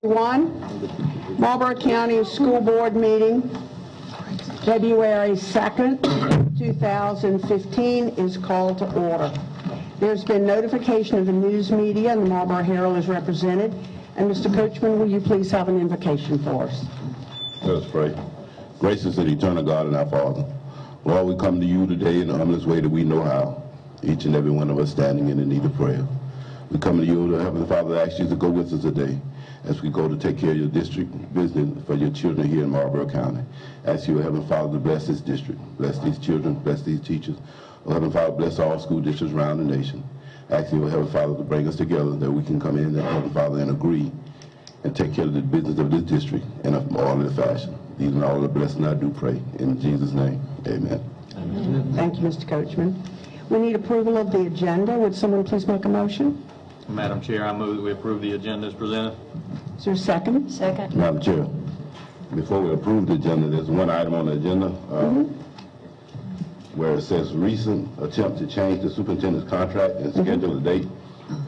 Marlboro County School Board meeting, February 2nd, 2015 is called to order. There's been notification of the news media and the Marlboro Herald is represented. And Mr. Coachman, will you please have an invocation for us? Let us pray. Gracious and eternal God and our Father, Lord, we come to you today in the humblest way that we know how, each and every one of us standing in the need of prayer. We come to you, the Heavenly Father, ask you to go with us today as we go to take care of your district business for your children here in Marlboro County. Ask you, Heavenly Father, to bless this district, bless these children, bless these teachers. Oh, Heavenly Father, bless all school districts around the nation. Ask you, Heavenly Father, to bring us together that we can come in, Heavenly Father, and agree and take care of the business of this district in an orderly fashion. These are all the blessings I do pray. In Jesus' name, amen. Amen. Thank you, Mr. Coachman. We need approval of the agenda. Would someone please make a motion? Madam Chair, I move that we approve the agenda as presented. Is there a second? Second. Madam Chair, before we approve the agenda, there's one item on the agenda where it says recent attempt to change the superintendent's contract and schedule a date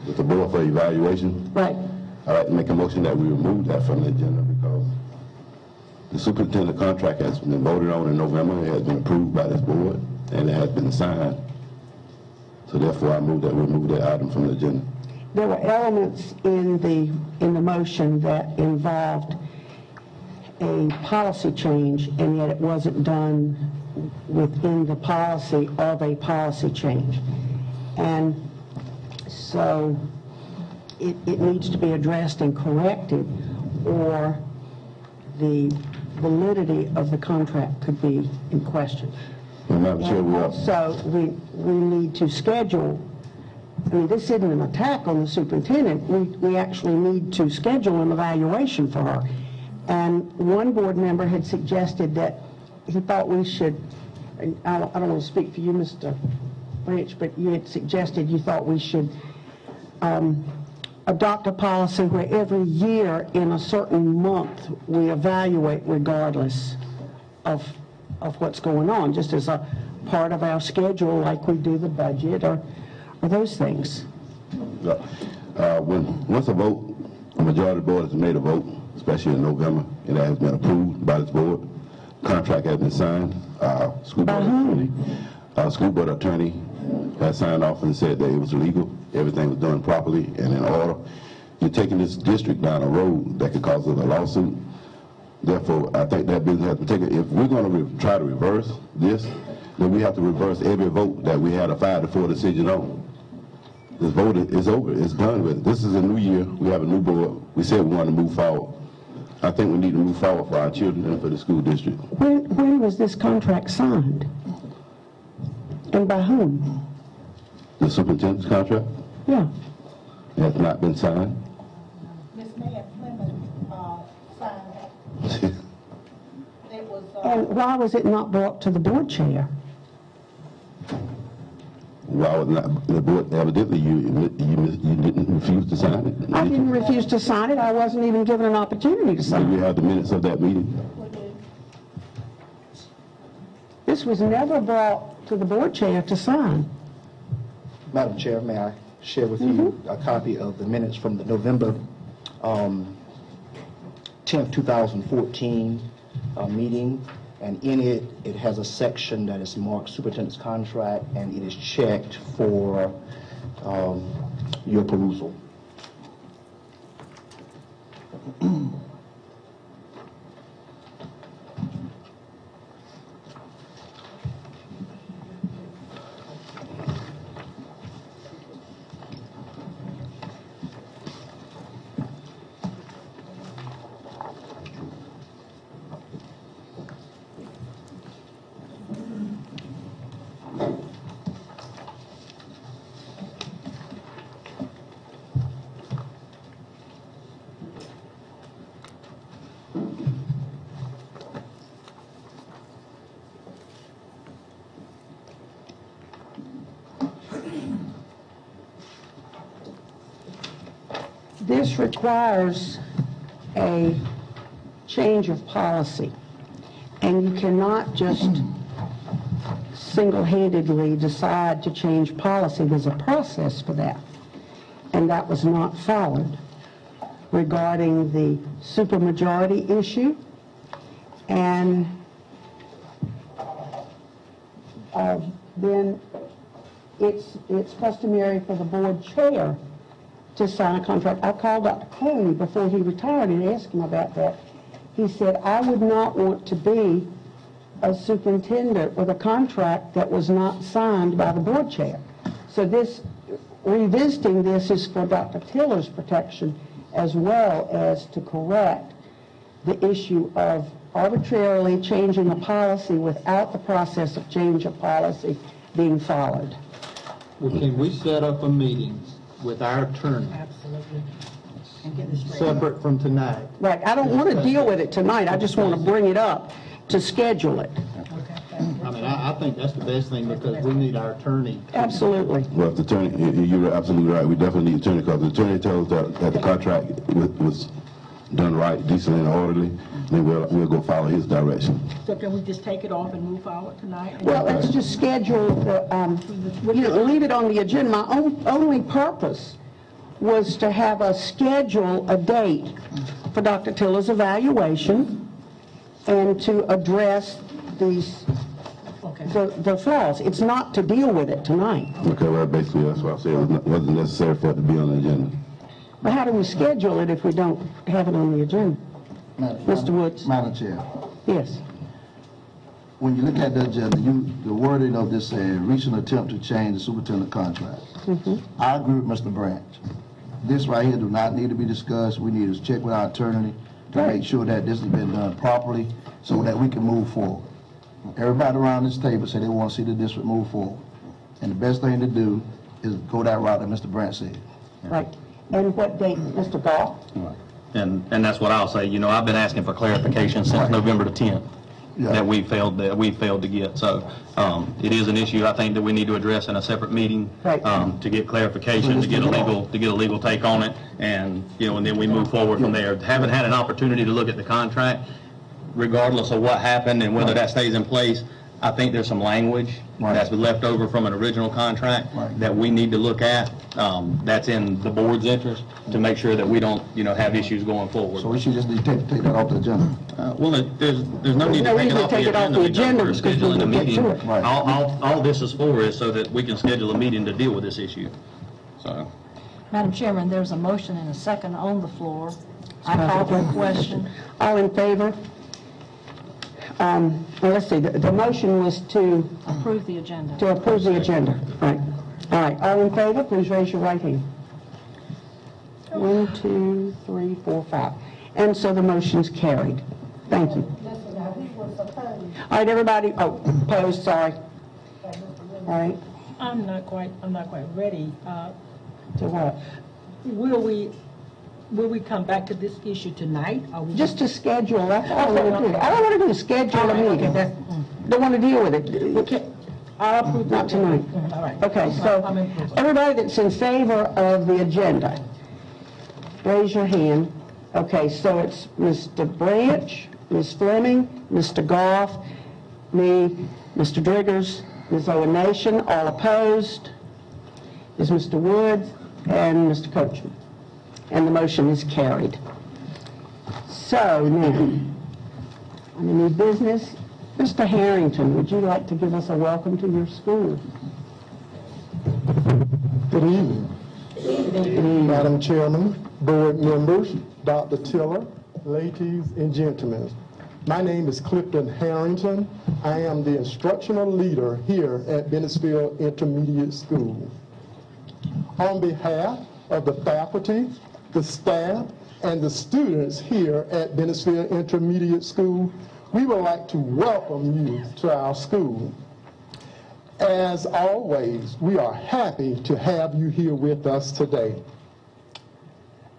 with the board for evaluation. Right. I'd like to make a motion that we remove that from the agenda because the superintendent contract has been voted on in November. It has been approved by this board and it has been signed. So therefore, I move that we remove that item from the agenda. There were elements in the motion that involved a policy change, and yet it wasn't done within the policy of a policy change. And so it needs to be addressed and corrected, or the validity of the contract could be in question. Madam Chair, also, we need to schedule. I mean, this isn't an attack on the superintendent. We actually need to schedule an evaluation for her. And one board member had suggested that he thought we should, and I don't want to speak for you, Mr. Branch, but you had suggested you thought we should adopt a policy where every year in a certain month we evaluate regardless of what's going on, just as a part of our schedule like we do the budget or those things. Once a majority of the board has made a vote, especially in November, and that has been approved by this board, contract has been signed. School board attorney has signed off and said that it was legal, everything was done properly and in order. You're taking this district down a road that could cause us a lawsuit. Therefore, I think that business has to take it. If we're going to try to reverse this, then we have to reverse every vote that we had a 5-4 decision on. This vote is over. It's done with. This is a new year. We have a new board. We said we want to move forward. I think we need to move forward for our children and for the school district. When was this contract signed? And by whom? The superintendent's contract? Yeah. It has not been signed. Ms. Mayor Fleming signed it. It was. And why was it not brought to the board chair? Why was not the board? Evidently, you didn't refuse to sign it. I didn't refuse to sign it. I wasn't even given an opportunity to sign it. Did we have the minutes of that meeting? This was never brought to the board chair to sign. Madam Chair, may I share with you a copy of the minutes from the November 10th, 2014 meeting, and in it, it has a section that is marked Superintendent's Contract, and it is checked for your perusal. This requires a change of policy, and you cannot just single-handedly decide to change policy. There's a process for that, and that was not followed. regarding the supermajority issue. And then it's customary for the board chair to sign a contract. I called Dr. Clooney before he retired and asked him about that. He said, I would not want to be a superintendent with a contract that was not signed by the board chair. So this, revisiting this is for Dr. Tiller's protection as well as to correct the issue of arbitrarily changing a policy without the process of change of policy being followed. Well, can we set up a meeting with our attorney? Absolutely. And get it straight. Separate from tonight? Right, I don't want to deal with it tonight, I just want to bring it up to schedule it. I mean, I think that's the best thing because we need our attorney. Absolutely. Well, if the attorney, you're absolutely right, we definitely need attorney, because the attorney tells us that the contract was done right, decently and orderly, then we'll go follow his direction. So can we just take it off and move forward tonight? Well, let's just schedule the, leave it on the agenda. My only purpose was to have us schedule a date for Dr. Tiller's evaluation and to address these, the flaws. It's not to deal with it tonight. Okay, well, basically, that's why I said it wasn't necessary for it to be on the agenda. But how do we schedule it if we don't have it on the agenda? Mr. Woods? Madam Chair, Yes. when you look at the agenda, the wording of this says, recent attempt to change the superintendent contract. I agree with Mr. Branch. This right here do not need to be discussed. We need to check with our attorney to make sure that this has been done properly so that we can move forward. Everybody around this table say they want to see the district move forward. And the best thing to do is go that route that Mr. Branch said. Right. And what date, Mr. Goff? And that's what I'll say. You know, I've been asking for clarification since November the 10th that we failed to get. So it is an issue I think that we need to address in a separate meeting to get clarification, to get a legal take on it, and and then we move forward from there. Haven't had an opportunity to look at the contract, regardless of what happened and whether that stays in place. I think there's some language that's been left over from an original contract that we need to look at. That's in the board's interest to make sure that we don't, have issues going forward. So we should just need to take that off the agenda. Well, there's no need to take it off the agenda. We're scheduling a meeting. All this is for is so that we can schedule a meeting to deal with this issue. So, Madam Chairman, there's a motion and a second on the floor. I call for a question. All in favor? Well, let's see, the motion was to Approve the agenda. approve the agenda. Right. All right, all in favor, please raise your right hand. 1, 2, 3, 4, 5. And so the motion's carried. Thank you. Listen, now, he was opposed. All right, everybody, opposed, sorry. All right, I'm not quite ready. to what? Will we come back to this issue tonight? Or we Just to schedule, that's all I want to do. All I want to do is schedule a meeting. Don't want to deal with it. I'll approve Not tonight. All right. Okay, so everybody that's in favor of the agenda, raise your hand. Okay, so it's Mr. Branch, Ms. Fleming, Mr. Goff, me, Mr. Driggers, Ms. Owen Nation, all opposed is Mr. Woods and Mr. Coachman. And the motion is carried. So now, on the new business, Mr. Harrington, would you like to give us a welcome to your school? Good evening. Good evening. Madam Chairman, board members, Dr. Tiller, ladies and gentlemen. My name is Clifton Harrington. I am the instructional leader here at Bennettsville Intermediate School. On behalf of the faculty, the staff, and the students here at Bennettsville Intermediate School, we would like to welcome you to our school. As always, we are happy to have you here with us today.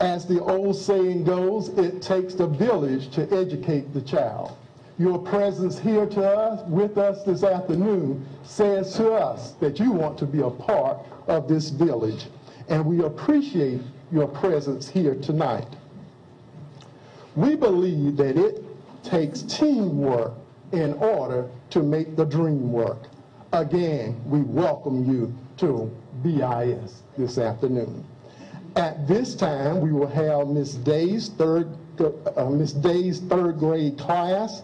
As the old saying goes, it takes a village to educate the child. Your presence here with us this afternoon says to us that you want to be a part of this village, and we appreciate your presence here tonight. We believe that it takes teamwork in order to make the dream work. Again, we welcome you to BIS this afternoon. At this time, we will have Ms. Day's third grade class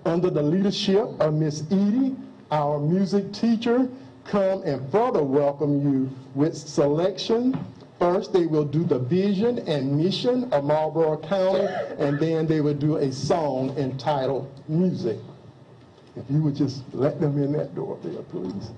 under the leadership of Ms. Edie, our music teacher, come and further welcome you with selection. First, they will do the vision and mission of Marlboro County, and then they will do a song entitled Music. If you would just let them in that door there, please.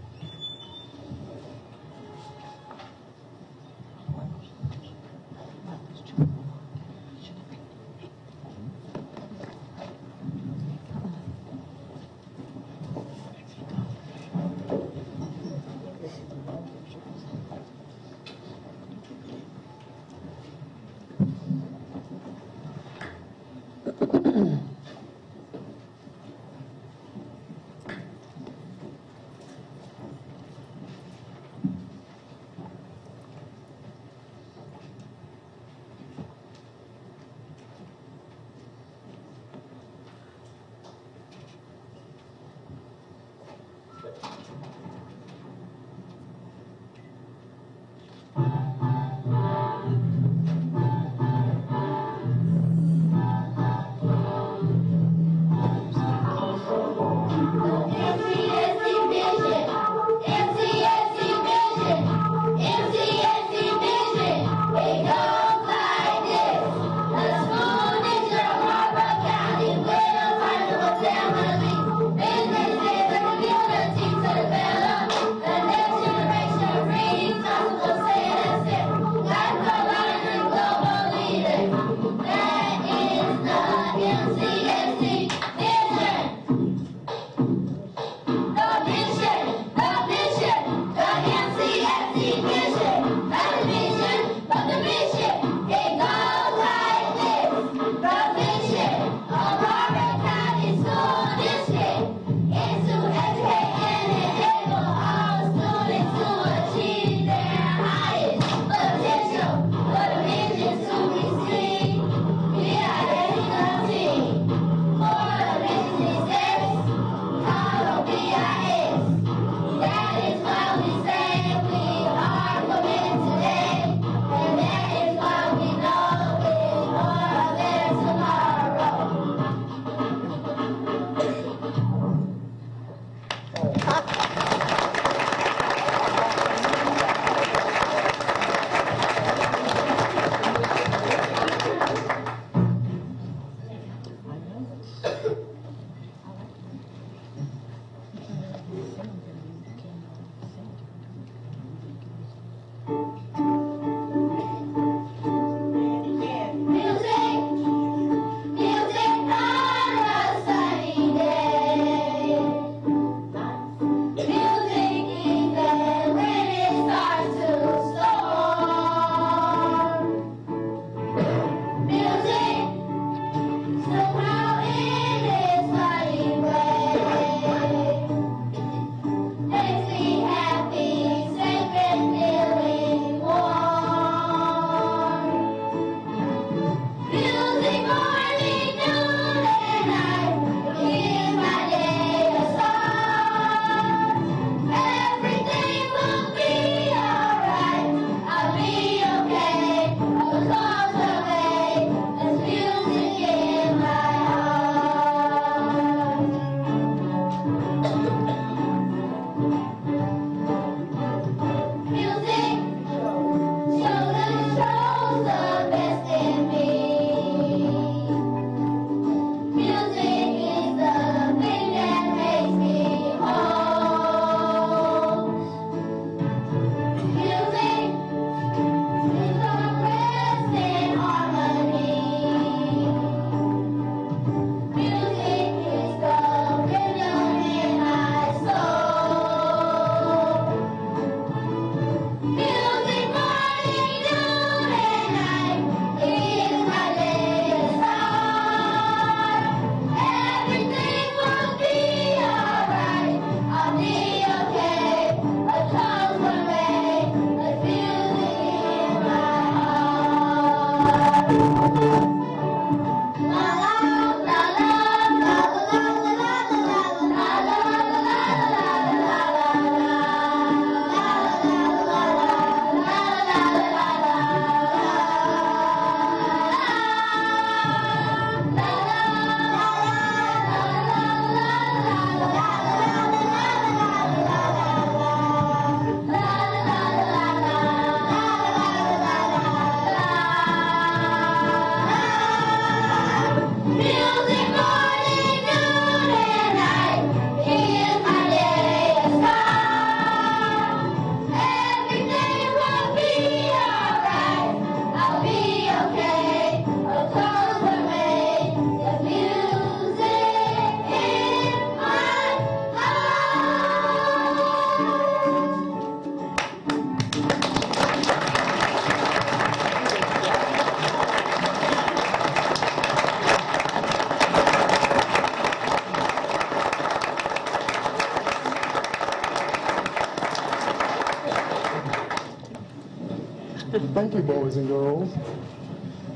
Thank you, boys and girls.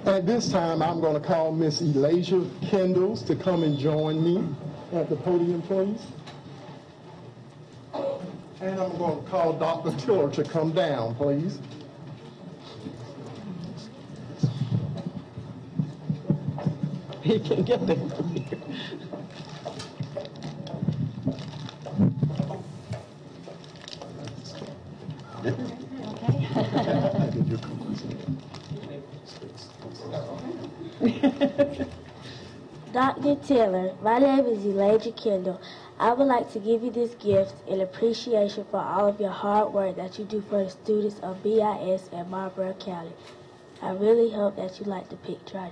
At this time, I'm going to call Miss Elijah Kendalls to come and join me at the podium, please. And I'm going to call Dr. Tiller to come down, please. He can get there from here. Dr. Tiller, my name is Elijah Kendall. I would like to give you this gift in appreciation for all of your hard work that you do for the students of BIS and Marlboro County. I really hope that you like the picture.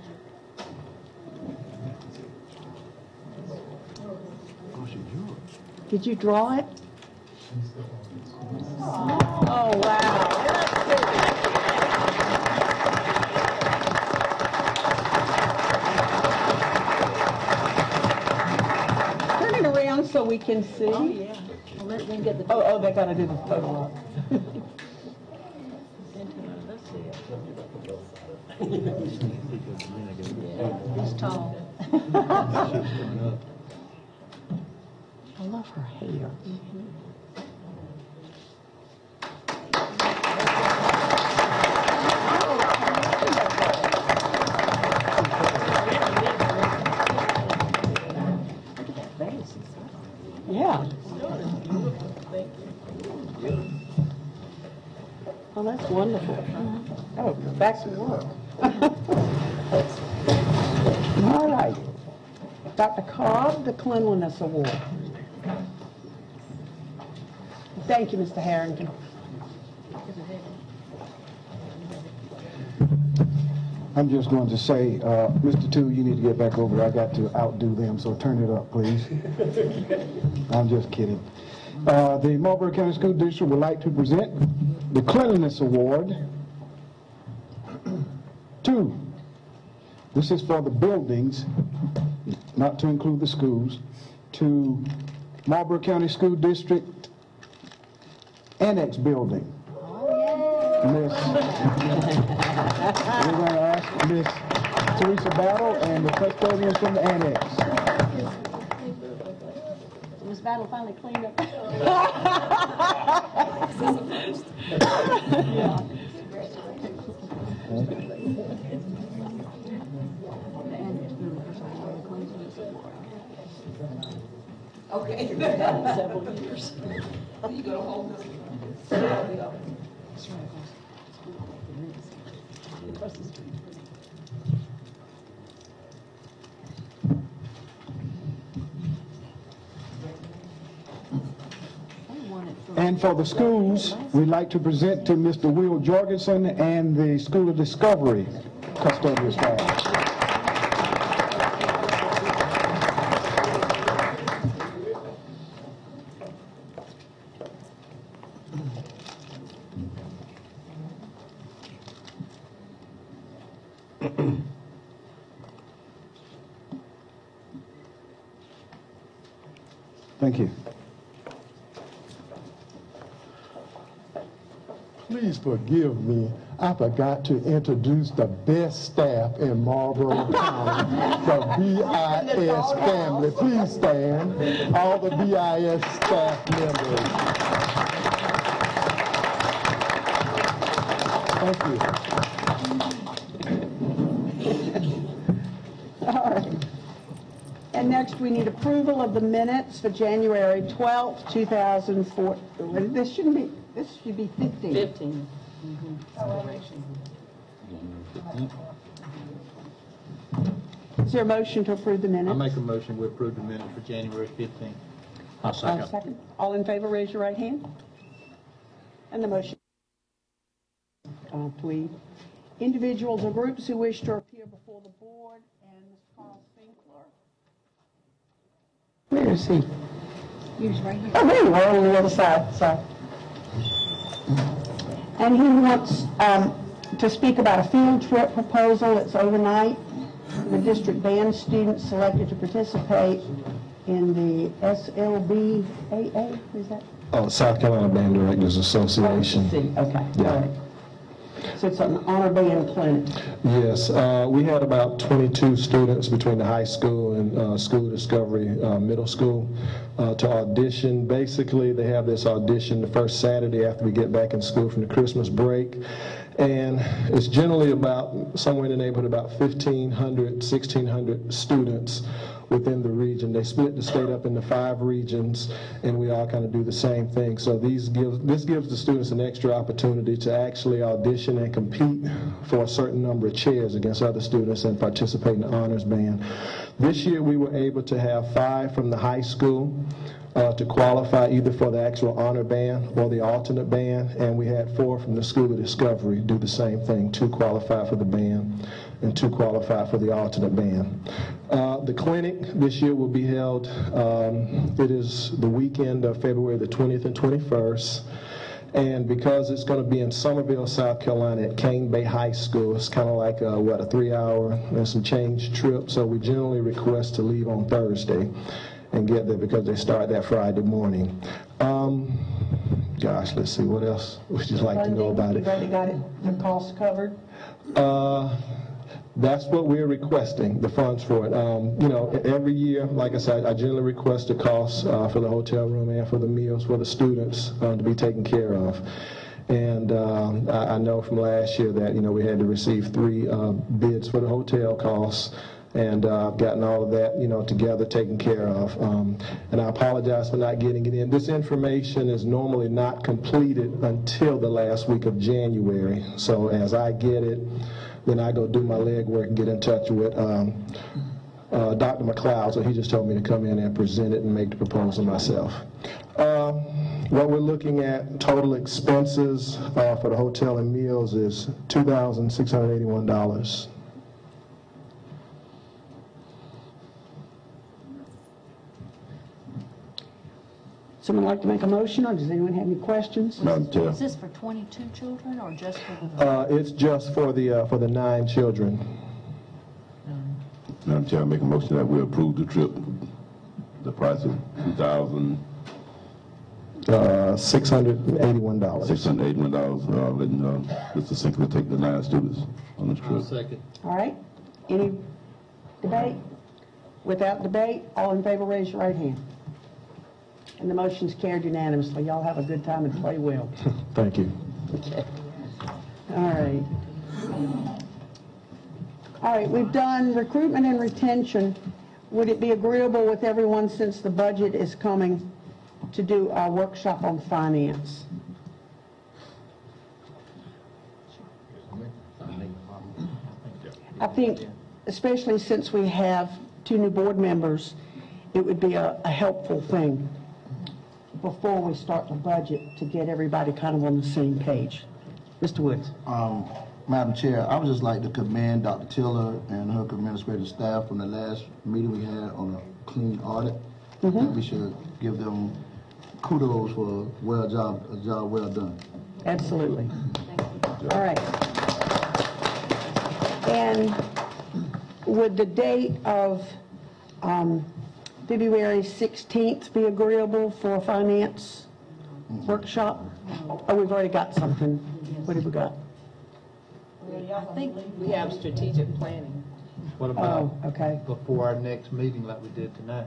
Did you draw it? Oh, wow. Turn it around so we can see. Oh, yeah. Well, let them get the... Oh, they gotta do the photo op. Let's see it. He's tall. I love her hair. Yeah. Oh, that's wonderful. Oh, back to work. All right. Dr. Cobb, the Cleanliness Award. Thank you, Mr. Harrington. I'm just going to say, Mr. Two, you need to get back over there. I got to outdo them, so turn it up, please. I'm just kidding. The Marlboro County School District would like to present the Cleanliness Award to, this is for the buildings, not to include the schools, to Marlboro County School District Annex Building. We're going to ask Miss Teresa Battle and the custodians from the annex. Miss Battle finally cleaned up. Okay. Several years. You gonna hold this? And for the schools, we'd like to present to Mr. Will Jorgensen and the School of Discovery custodial staff. Thank you. Please forgive me. I forgot to introduce the best staff in Marlboro County, the BIS family. Please stand. All the BIS staff members. Thank you. All right. And next, we need approval of the minutes for January 12th, 2004. This should be 15. 15. Is there a motion to approve the minutes? I make a motion we approve the minutes for January 15th. I'll second. Second. All in favor, raise your right hand. And the motion. Please. Individuals or groups who wish to appear before the board, and Mr. Carl Finkler. Where is he? He was right here. Oh, there you are on the other side. Sorry. And he wants to speak about a field trip proposal. It's overnight. The district band students selected to participate in the SLBAA, is that? South Carolina Band Directors Association. Okay, Yeah. all right. So it's an honor band clinic. Yes, we had about 22 students between the high school and School Discovery Middle School to audition. Basically, they have this audition the first Saturday after we get back in school from the Christmas break. And it's generally about somewhere in the neighborhood about 1,500, 1,600 students within the region. They split the state up into 5 regions, and we all kind of do the same thing. So this gives the students an extra opportunity to actually audition and compete for a certain number of chairs against other students and participate in the honors band. This year we were able to have 5 from the high school to qualify either for the actual honor band or the alternate band, and we had 4 from the School of Discovery do the same thing, 2 qualify for the band and 2 qualify for the alternate band. The clinic this year will be held, it is the weekend of February the 20th and 21st, and because it's going to be in Summerville, South Carolina at Cane Bay High School, it's kind of like a 3-hour and some change trip, so we generally request to leave on Thursday and get there because they start that Friday morning. Gosh, let's see, what else would you like to know about it? You've already got it, the cost covered? That's what we're requesting, the funds for it. You know, every year, like I said, I generally request the costs for the hotel room and for the meals for the students to be taken care of. And I know from last year that, you know, we had to receive 3 bids for the hotel costs. And I've gotten all of that, you know, together, taken care of. And I apologize for not getting it in. This information is normally not completed until the last week of January. So as I get it, then I go do my legwork and get in touch with Dr. McLeod. So he just told me to come in and present it and make the proposal myself. What we're looking at, total expenses for the hotel and meals is $2,681. Someone like to make a motion, or does anyone have any questions? Madam Chair. Is this for 22 children or just for the... It's just for the 9 children. Madam Chair, I make a motion that we approve the trip. The price of $2,681. $681. Letting Mr. Sinkler take the 9 students on this trip. Second. All right, any debate? Without debate, all in favor, raise your right hand. And the motion's carried unanimously. Y'all have a good time and play well. Thank you. Okay. All right. All right, we've done recruitment and retention. Would it be agreeable with everyone, since the budget is coming, to do our workshop on finance? I think, especially since we have 2 new board members, it would be a helpful thing before we start the budget to get everybody kind of on the same page. Mr. Woods. Madam Chair, I would just like to commend Dr. Tiller and her administrative staff from the last meeting we had on a clean audit. We should give them kudos for a job well done. Absolutely. All right. And would the date of February 16th be agreeable for a finance workshop? Oh, we've already got something. What have we got? I think we have strategic planning. What about okay. before our next meeting like we did tonight?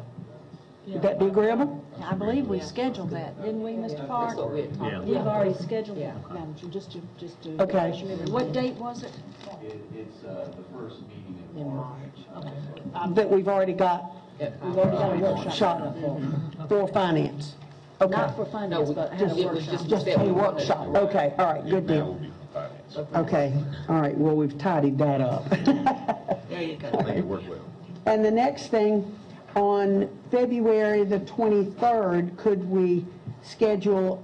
Would that be agreeable? I believe we scheduled that, didn't we, Mr. Clark? That's what we had talked about. We've already scheduled Yeah. that, Madam Chair, just to Okay. refresh your memory. What date was it? It's the first meeting In March. Okay. That we've already got We've already got a workshop. for finance? Okay. Not for finance, but had a it was workshop. Just a workshop. Okay, all right, good deal. Okay, all right, well, we've tidied that up. There you go. I think it worked well. And the next thing, on February the 23rd, could we schedule,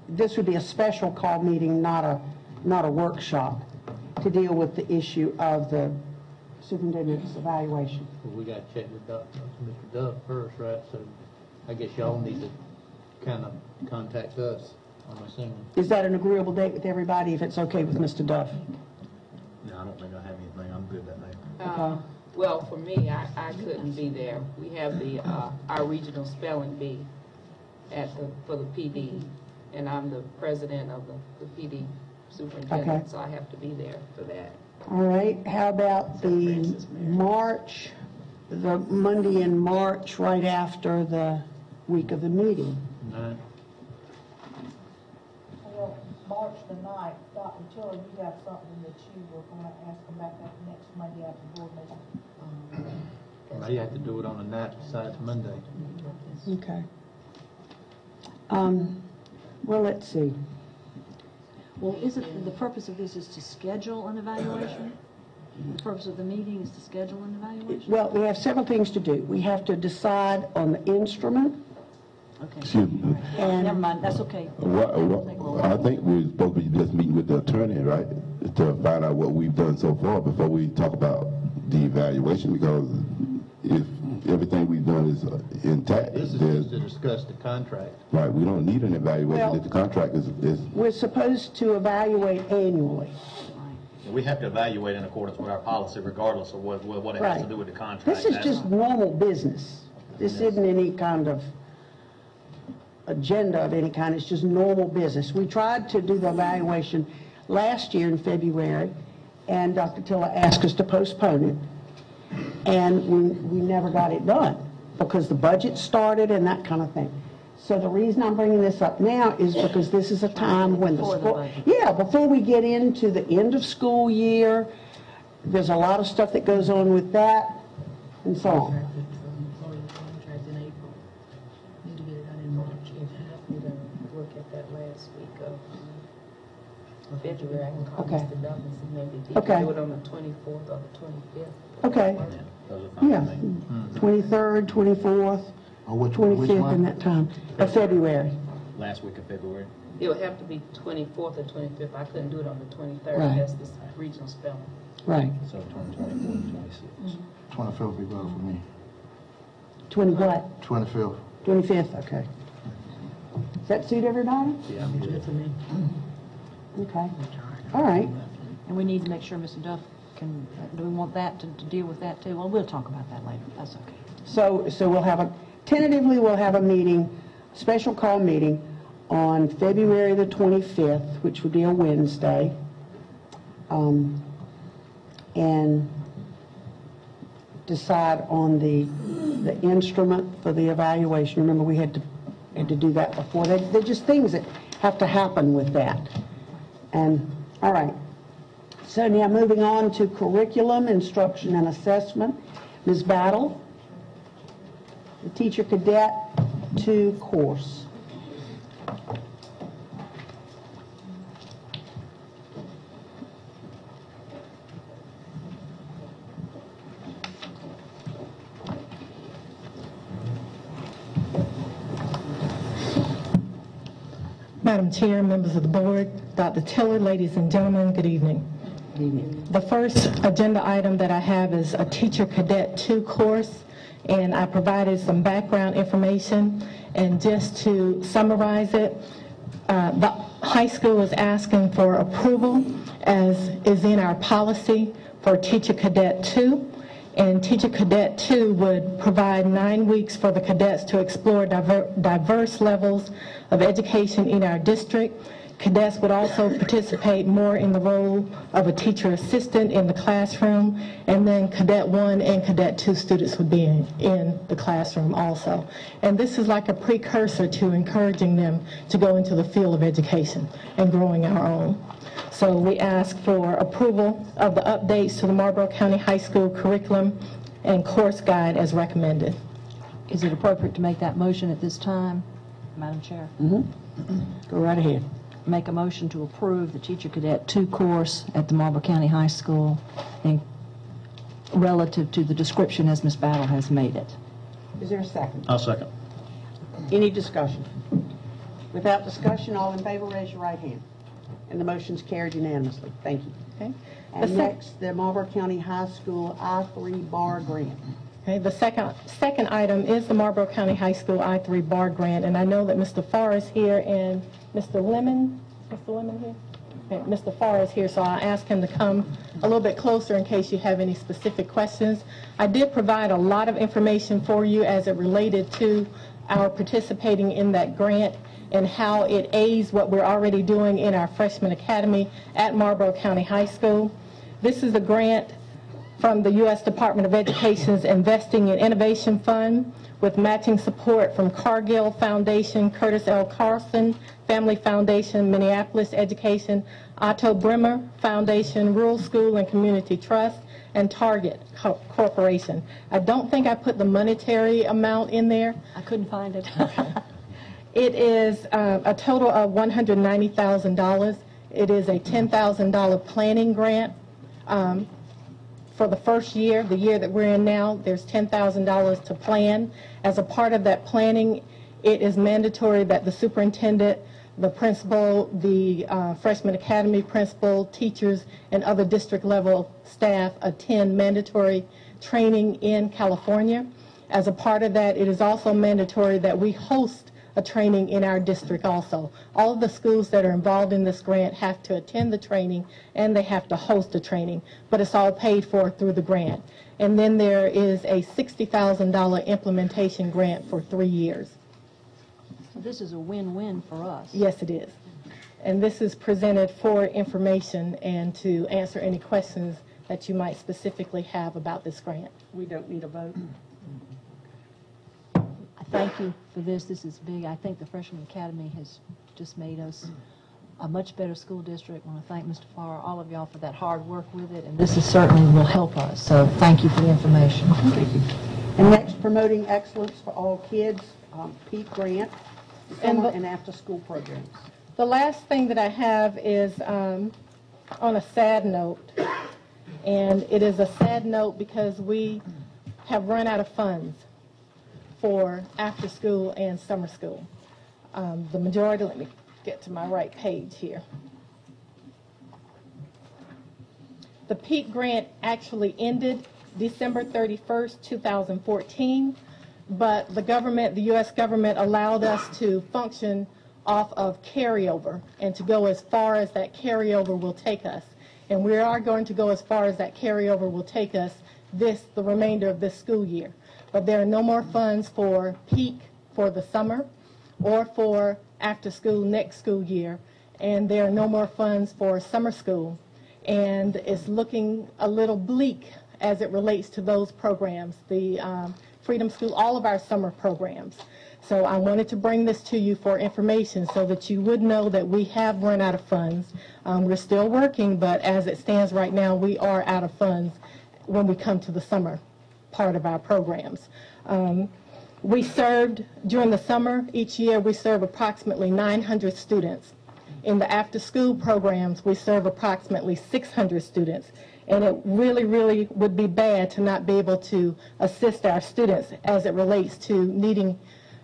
this would be a special call meeting, not a workshop, to deal with the issue of the superintendent's evaluation. Well, we got to check with Mr. Duff first, right? So I guess y'all need to kind of contact us, I'm assuming. Is that an agreeable date with everybody, if it's okay with Mr. Duff? No, I don't think I have anything. I'm good that night. Well, for me, I couldn't be there. We have our regional spelling bee for the PD, and I'm the president of the PD superintendent, so I have to be there for that. All right, how about the Monday in March, right after the week of the meeting? Well, March the 9th, Dr. Tiller, you got something that you were going to ask about that next Monday after the board meeting? Well, you have to do it on the night besides Monday. Okay. Well, let's see. Well, the purpose of this is to schedule an evaluation? The purpose of the meeting is to schedule an evaluation? Well, we have several things to do. We have to decide on the instrument. Okay. Excuse me. And never mind, that's okay. I think we're supposed to be just meeting with the attorney, right? To find out what we've done so far before we talk about the evaluation, because if everything we've done is intact, This is just to discuss the contract. right, we don't need an evaluation Well, if the contract is we're supposed to evaluate annually. We have to evaluate in accordance with our policy regardless of what it has to do with the contract. This is just normal business. This isn't any kind of agenda of any kind. It's just normal business. We tried to do the evaluation last year in February, and Dr. Tiller asked us to postpone it. And we never got it done because the budget started and that kind of thing. So the reason I'm bringing this up now is because this is a time when the school, before we get into the end of school year, there's a lot of stuff that goes on with that and so on. Contract in April. Need to get it done in March. If you help me to look at that last week of February, I can call Mr. Duff and see maybe if he can do it on the 24th or the 25th. Okay. Yeah. 23rd, 24th. 25th in that time of February. Last week of February. It would have to be 24th or 25th. I couldn't do it on the 23rd. Right. That's this regional spelling. Right. So 2024 and 26. 25th will be better for me. 20 what? 25th. 25th, okay. Does that suit everybody? Yeah, Good for me. Okay. All right. And we need to make sure Mr. Duff can, do we want that to deal with that too? Well, we'll talk about that later. That's okay. So we'll have tentatively we'll have a meeting, special call meeting on February the 25th, which would be a Wednesday. And decide on the instrument for the evaluation. Remember, we had to do that before. They're just things that have to happen with that. And, all right. So now moving on to curriculum, instruction, and assessment. Ms. Battle, the Teacher Cadet 2 course. Madam Chair, members of the board, Dr. Tiller, ladies and gentlemen, good evening. Good evening. The first agenda item that I have is a Teacher Cadet 2 course, and I provided some background information. And just to summarize it, the high school is asking for approval, as is in our policy, for Teacher Cadet 2. And Teacher Cadet 2 would provide 9 weeks for the cadets to explore diverse levels of education in our district. Cadets would also participate more in the role of a teacher assistant in the classroom, and then Cadet 1 and Cadet 2 students would be in the classroom also. And this is like a precursor to encouraging them to go into the field of education and growing our own. So we ask for approval of the updates to the Marlboro County High School curriculum and course guide as recommended. Is it appropriate to make that motion at this time, Madam Chair? Go right ahead. Make a motion to approve the Teacher Cadet 2 course at the Marlboro County High School and relative to the description as Ms. Battle has made it. Is there a second? I'll second. Any discussion? Without discussion, all in favor, raise your right hand. And the motion's carried unanimously. Thank you. Okay. And next, the Marlboro County High School I-3 bar grant. Okay, the second item is the Marlboro County High School I-3 bar grant, and I know that Mr. Farr is here and Mr. Lemon here? Okay, Mr. Farr is here, so I asked him to come a little bit closer in case you have any specific questions. I did provide a lot of information for you as it related to our participating in that grant, and how it aids what we're already doing in our freshman academy at Marlboro County High School. This is a grant from the U.S. Department of Education's Investing in Innovation Fund with matching support from Cargill Foundation, Curtis L. Carlson Family Foundation, Minneapolis Education, Otto Bremer Foundation, Rural School and Community Trust, and Target Corporation. I don't think I put the monetary amount in there. I couldn't find it. It is a total of $190,000. It is a $10,000 planning grant. For the first year, the year that we're in now, there's $10,000 to plan. As a part of that planning, it is mandatory that the superintendent, the principal, the freshman academy principal, teachers, and other district level staff attend mandatory training in California. As a part of that, it is also mandatory that we host a training in our district also. All of the schools that are involved in this grant have to attend the training and they have to host a training, but it's all paid for through the grant. And then there is a $60,000 implementation grant for 3 years. So this is a win-win for us. Yes, it is. And this is presented for information and to answer any questions that you might specifically have about this grant. We don't need a vote. Thank you for this. This is big. I think the Freshman Academy has just made us a much better school district. I want to thank Mr. Farr, all of y'all for that hard work with it, and this is certainly will help us. So thank you for the information. Thank you. And next, promoting excellence for all kids, Pete Grant, summer and after-school programs. The last thing that I have is on a sad note, and it is a sad note because we have run out of funds for after school and summer school. The majority, let me get to my right page here. The PEAK grant actually ended December 31st, 2014, but the government, the U.S. government allowed us to function off of carryover and to go as far as that carryover will take us. And we are going to go as far as that carryover will take us the remainder of this school year. But there are no more funds for PEAK for the summer or for after school next school year, and there are no more funds for summer school. And it's looking a little bleak as it relates to those programs, the Freedom School, all of our summer programs. So I wanted to bring this to you for information so that you would know that we have run out of funds. We're still working, but as it stands right now, we are out of funds when we come to the summer part of our programs. We served, during the summer, each year we serve approximately 900 students. In the after-school programs, we serve approximately 600 students. And it really, really would be bad to not be able to assist our students as it relates to needing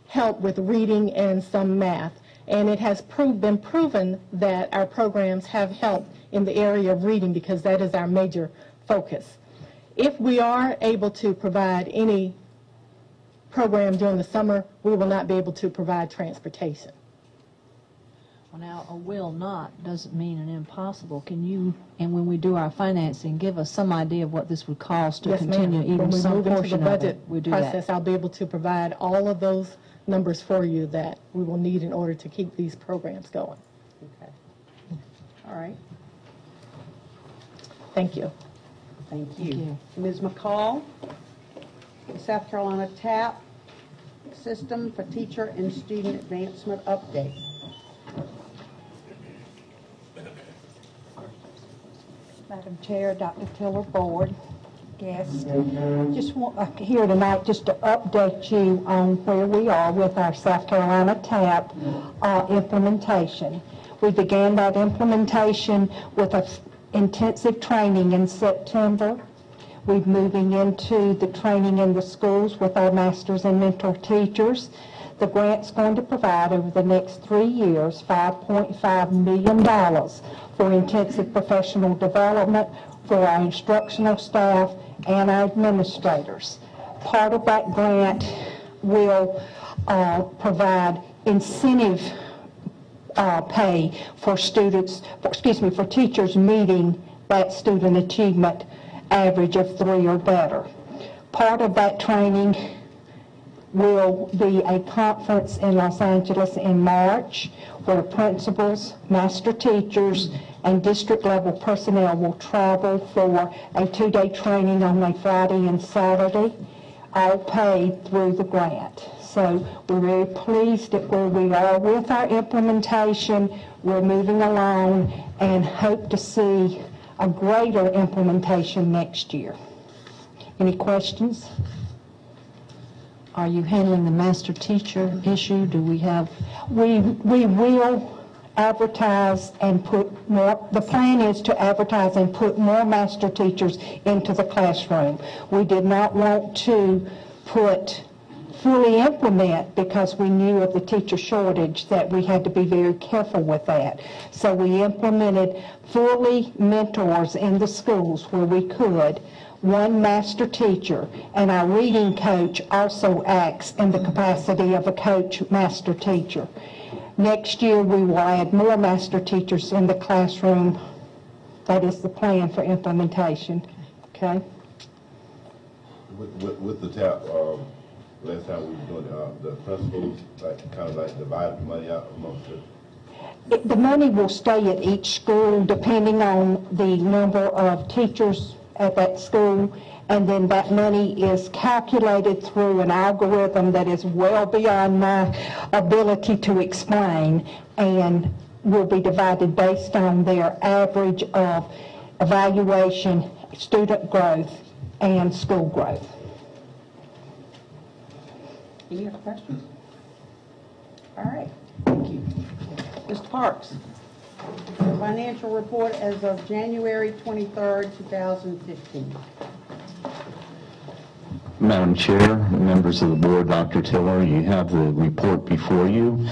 help with reading and some math. And it has been proven that our programs have helped in the area of reading because that is our major focus. If we are able to provide any program during the summer, we will not be able to provide transportation. Well, now, a will not doesn't mean an impossible. Can you, and when we do our financing, give us some idea of what this would cost to continue even some portion of it? When we move into the budget process, I'll be able to provide all of those numbers for you that we will need in order to keep these programs going. Okay. All right. Thank you. Thank you. Thank you. Ms. McCall, the South Carolina TAP System for Teacher and Student Advancement Update. Madam Chair, Dr. Tiller, Board, guests. Just want here tonight just to update you on where we are with our South Carolina TAP implementation. We began that implementation with a intensive training in September. We're moving into the training in the schools with our masters and mentor teachers. The grant's going to provide over the next 3 years $5.5 million for intensive professional development for our instructional staff and our administrators. Part of that grant will provide incentive pay for students, for teachers meeting that student achievement average of 3 or better. Part of that training will be a conference in Los Angeles in March where principals, master teachers, and district-level personnel will travel for a 2-day training on a Friday and Saturday, all paid through the grant. So we're very pleased at where we are with our implementation. We're moving along and hope to see a greater implementation next year. Any questions? Are you handling the master teacher issue? Do we have... We will advertise and put more, the plan is to advertise and put more master teachers into the classroom. We did not want to fully implement because we knew of the teacher shortage that we had to be very careful with that. So we implemented fully mentors in the schools where we could, one master teacher, and our reading coach also acts in the capacity of a coach master teacher. Next year we will add more master teachers in the classroom. That is the plan for implementation. Okay? With the TAP, last time we were doing the principals, kind of like divided the money out amongst it. The money will stay at each school depending on the number of teachers at that school, and then that money is calculated through an algorithm that is well beyond my ability to explain, and will be divided based on their average of evaluation, student growth, and school growth. Any other questions? All right, thank you. Mr. Parks. Financial report as of January 23rd, 2015. Madam Chair, members of the board, Dr. Tiller, you have the report before you.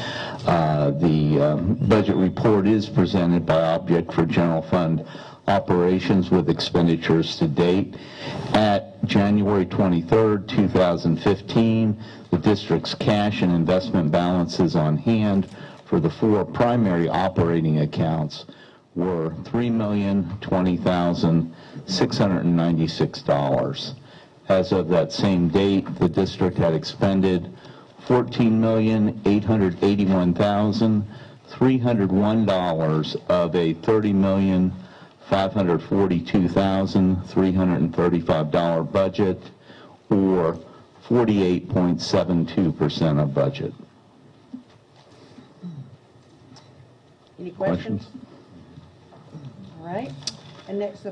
The budget report is presented by object for general fund operations with expenditures to date. At January 23rd, 2015, the district's cash and investment balances on hand for the 4 primary operating accounts were $3,020,696. As of that same date, the district had expended $14,881,301 of a $30,542,335 budget, or 48.72% of budget. Any questions? All right. And next, the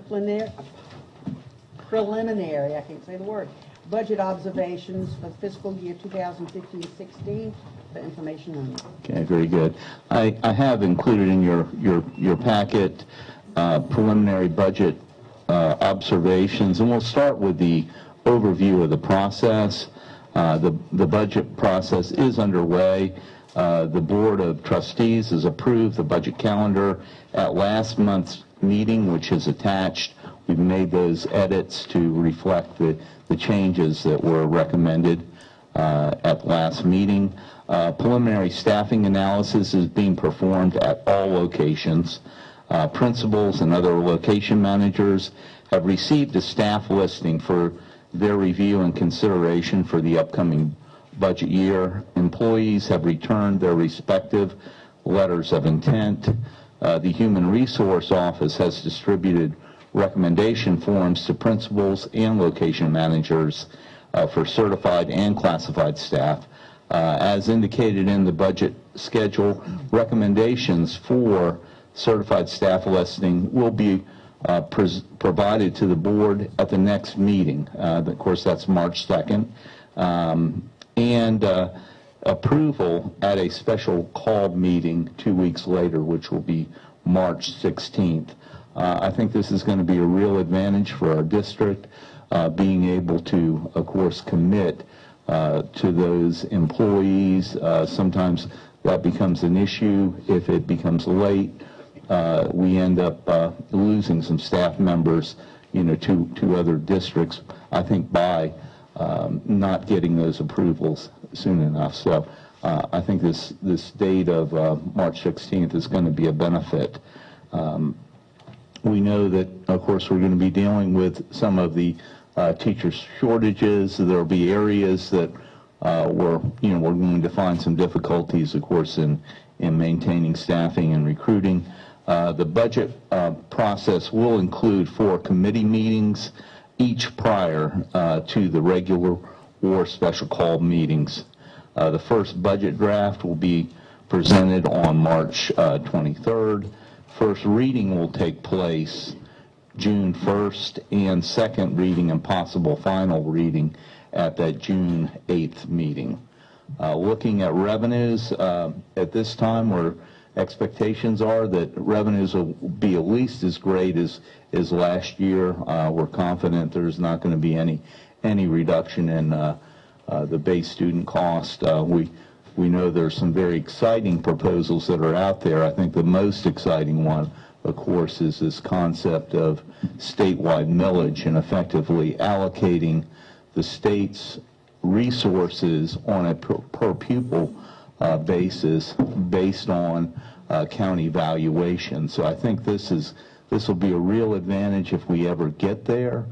preliminary, I can't say the word, budget observations for fiscal year 2015-16, the information only. Okay, very good. I have included in your packet preliminary budget observations, and we'll start with the overview of the process. The budget process is underway. The Board of Trustees has approved the budget calendar at last month's meeting, which is attached. We've made those edits to reflect the changes that were recommended at last meeting. Preliminary staffing analysis is being performed at all locations. Principals and other location managers have received a staff listing for their review and consideration for the upcoming budget year. Employees have returned their respective letters of intent. The Human Resource Office has distributed recommendation forms to principals and location managers for certified and classified staff. As indicated in the budget schedule, recommendations for certified staff listing will be provided to the board at the next meeting. Of course, that's March 2nd. And approval at a special called meeting 2 weeks later, which will be March 16th. I think this is going to be a real advantage for our district, being able to, of course, commit to those employees. Sometimes that becomes an issue. If it becomes late, we end up losing some staff members, to other districts, I think, by not getting those approvals soon enough. So I think this date of March 16th is going to be a benefit. We know that, of course, we're going to be dealing with some of the teacher shortages. There will be areas that we're going to find some difficulties, of course, in maintaining staffing and recruiting. The budget process will include 4 committee meetings, each prior to the regular or special call meetings. The first budget draft will be presented on March 23rd. First reading will take place June 1st, and second reading and possible final reading at that June 8th meeting. Looking at revenues, at this time, where expectations are that revenues will be at least as great as last year. We're confident there's not going to be any reduction in the base student cost. We know there's some very exciting proposals that are out there. I think the most exciting one, of course, is this concept of statewide millage and effectively allocating the state's resources on a per pupil basis based on county valuation. So I think this will be a real advantage if we ever get there.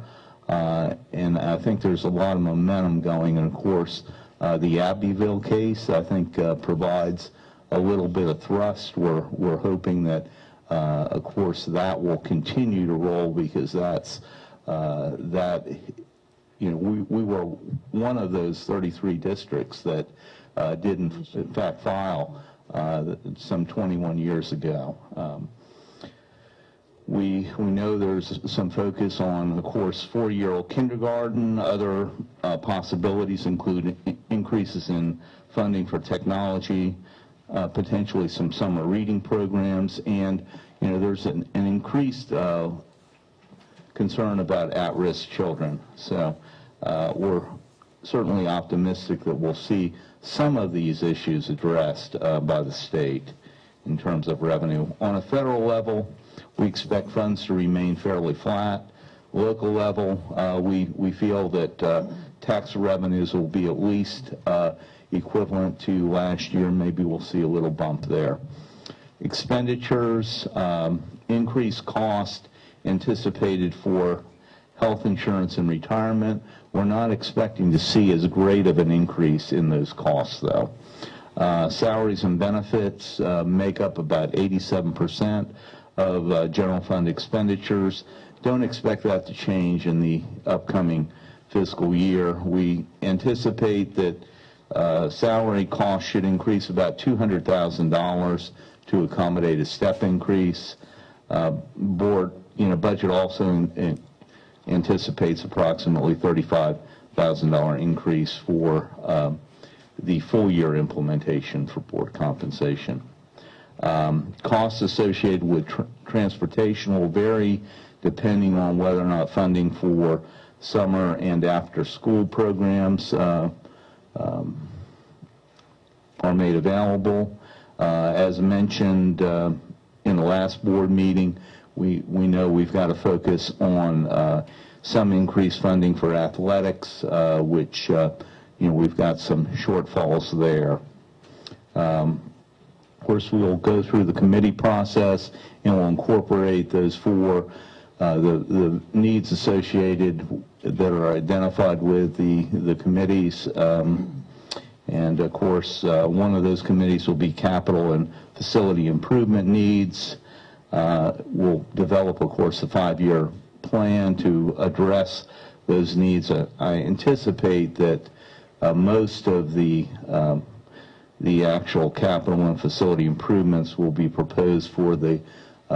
And I think there's a lot of momentum going. And of course, the Abbeville case, I think, provides a little bit of thrust. We're hoping that, of course, that will continue to roll, because we were one of those 33 districts that didn't, in fact, file some 21 years ago. We know there's some focus on, of course, 4-year-old kindergarten. Other possibilities include increases in funding for technology, potentially some summer reading programs, and there's an increased concern about at-risk children. So we're certainly optimistic that we'll see some of these issues addressed by the state in terms of revenue. On a federal level, we expect funds to remain fairly flat. Local level, we feel that tax revenues will be at least equivalent to last year. Maybe we'll see a little bump there. Expenditures, increased cost anticipated for health insurance and retirement. We're not expecting to see as great of an increase in those costs, though. Salaries and benefits make up about 87% of general fund expenditures. Don't expect that to change in the upcoming fiscal year. We anticipate that salary costs should increase about $200,000 to accommodate a step increase. Budget also anticipates approximately $35,000 increase for the full year implementation for board compensation. Costs associated with transportation will vary depending on whether or not funding for summer and after school programs are made available. As mentioned in the last board meeting, we know we've got to focus on some increased funding for athletics, which we've got some shortfalls there. Of course, we'll go through the committee process and we'll incorporate those for the needs associated that are identified with the committees. And of course, one of those committees will be capital and facility improvement needs. We'll develop, of course, a 5-year plan to address those needs. I anticipate that most of the actual capital and facility improvements will be proposed for the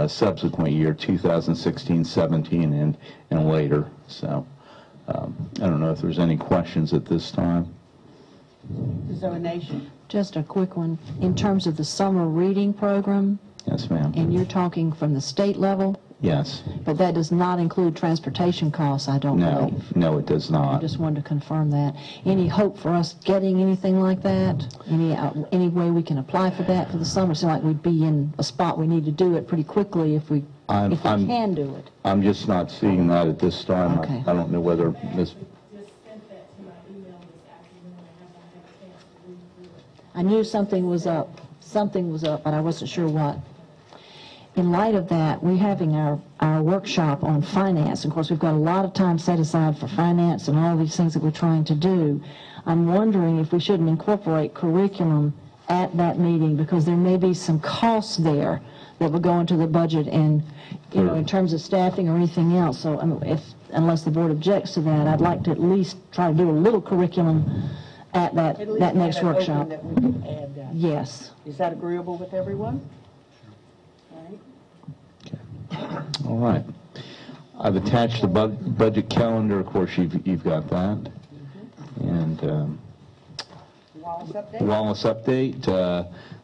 subsequent year, 2016-17 and later. So I don't know if there's any questions at this time. Zonation. Just a quick one. In terms of the summer reading program, yes, ma'am. And you're talking from the state level? Yes. But that does not include transportation costs, I don't believe. No, it does not. I just wanted to confirm that. Any hope for us getting anything like that? Any way we can apply for that for the summer? It seems like we'd be in a spot we need to do it pretty quickly if we can do it. I'm just not seeing that at this time. Okay. I don't know whether Ms. I knew something was up. Something was up, but I wasn't sure what. in light of that, we're having our workshop on finance. Of course, we've got a lot of time set aside for finance and all these things that we're trying to do. I'm wondering if we shouldn't incorporate curriculum at that meeting, because there may be some costs there that will go into the budget, and in terms of staffing or anything else. So unless the board objects to that, I'd like to at least try to do a little curriculum at that next workshop. That we can add that. Yes. Is that agreeable with everyone? All right. I've attached the budget calendar. Of course, you've got that. And Wallace update.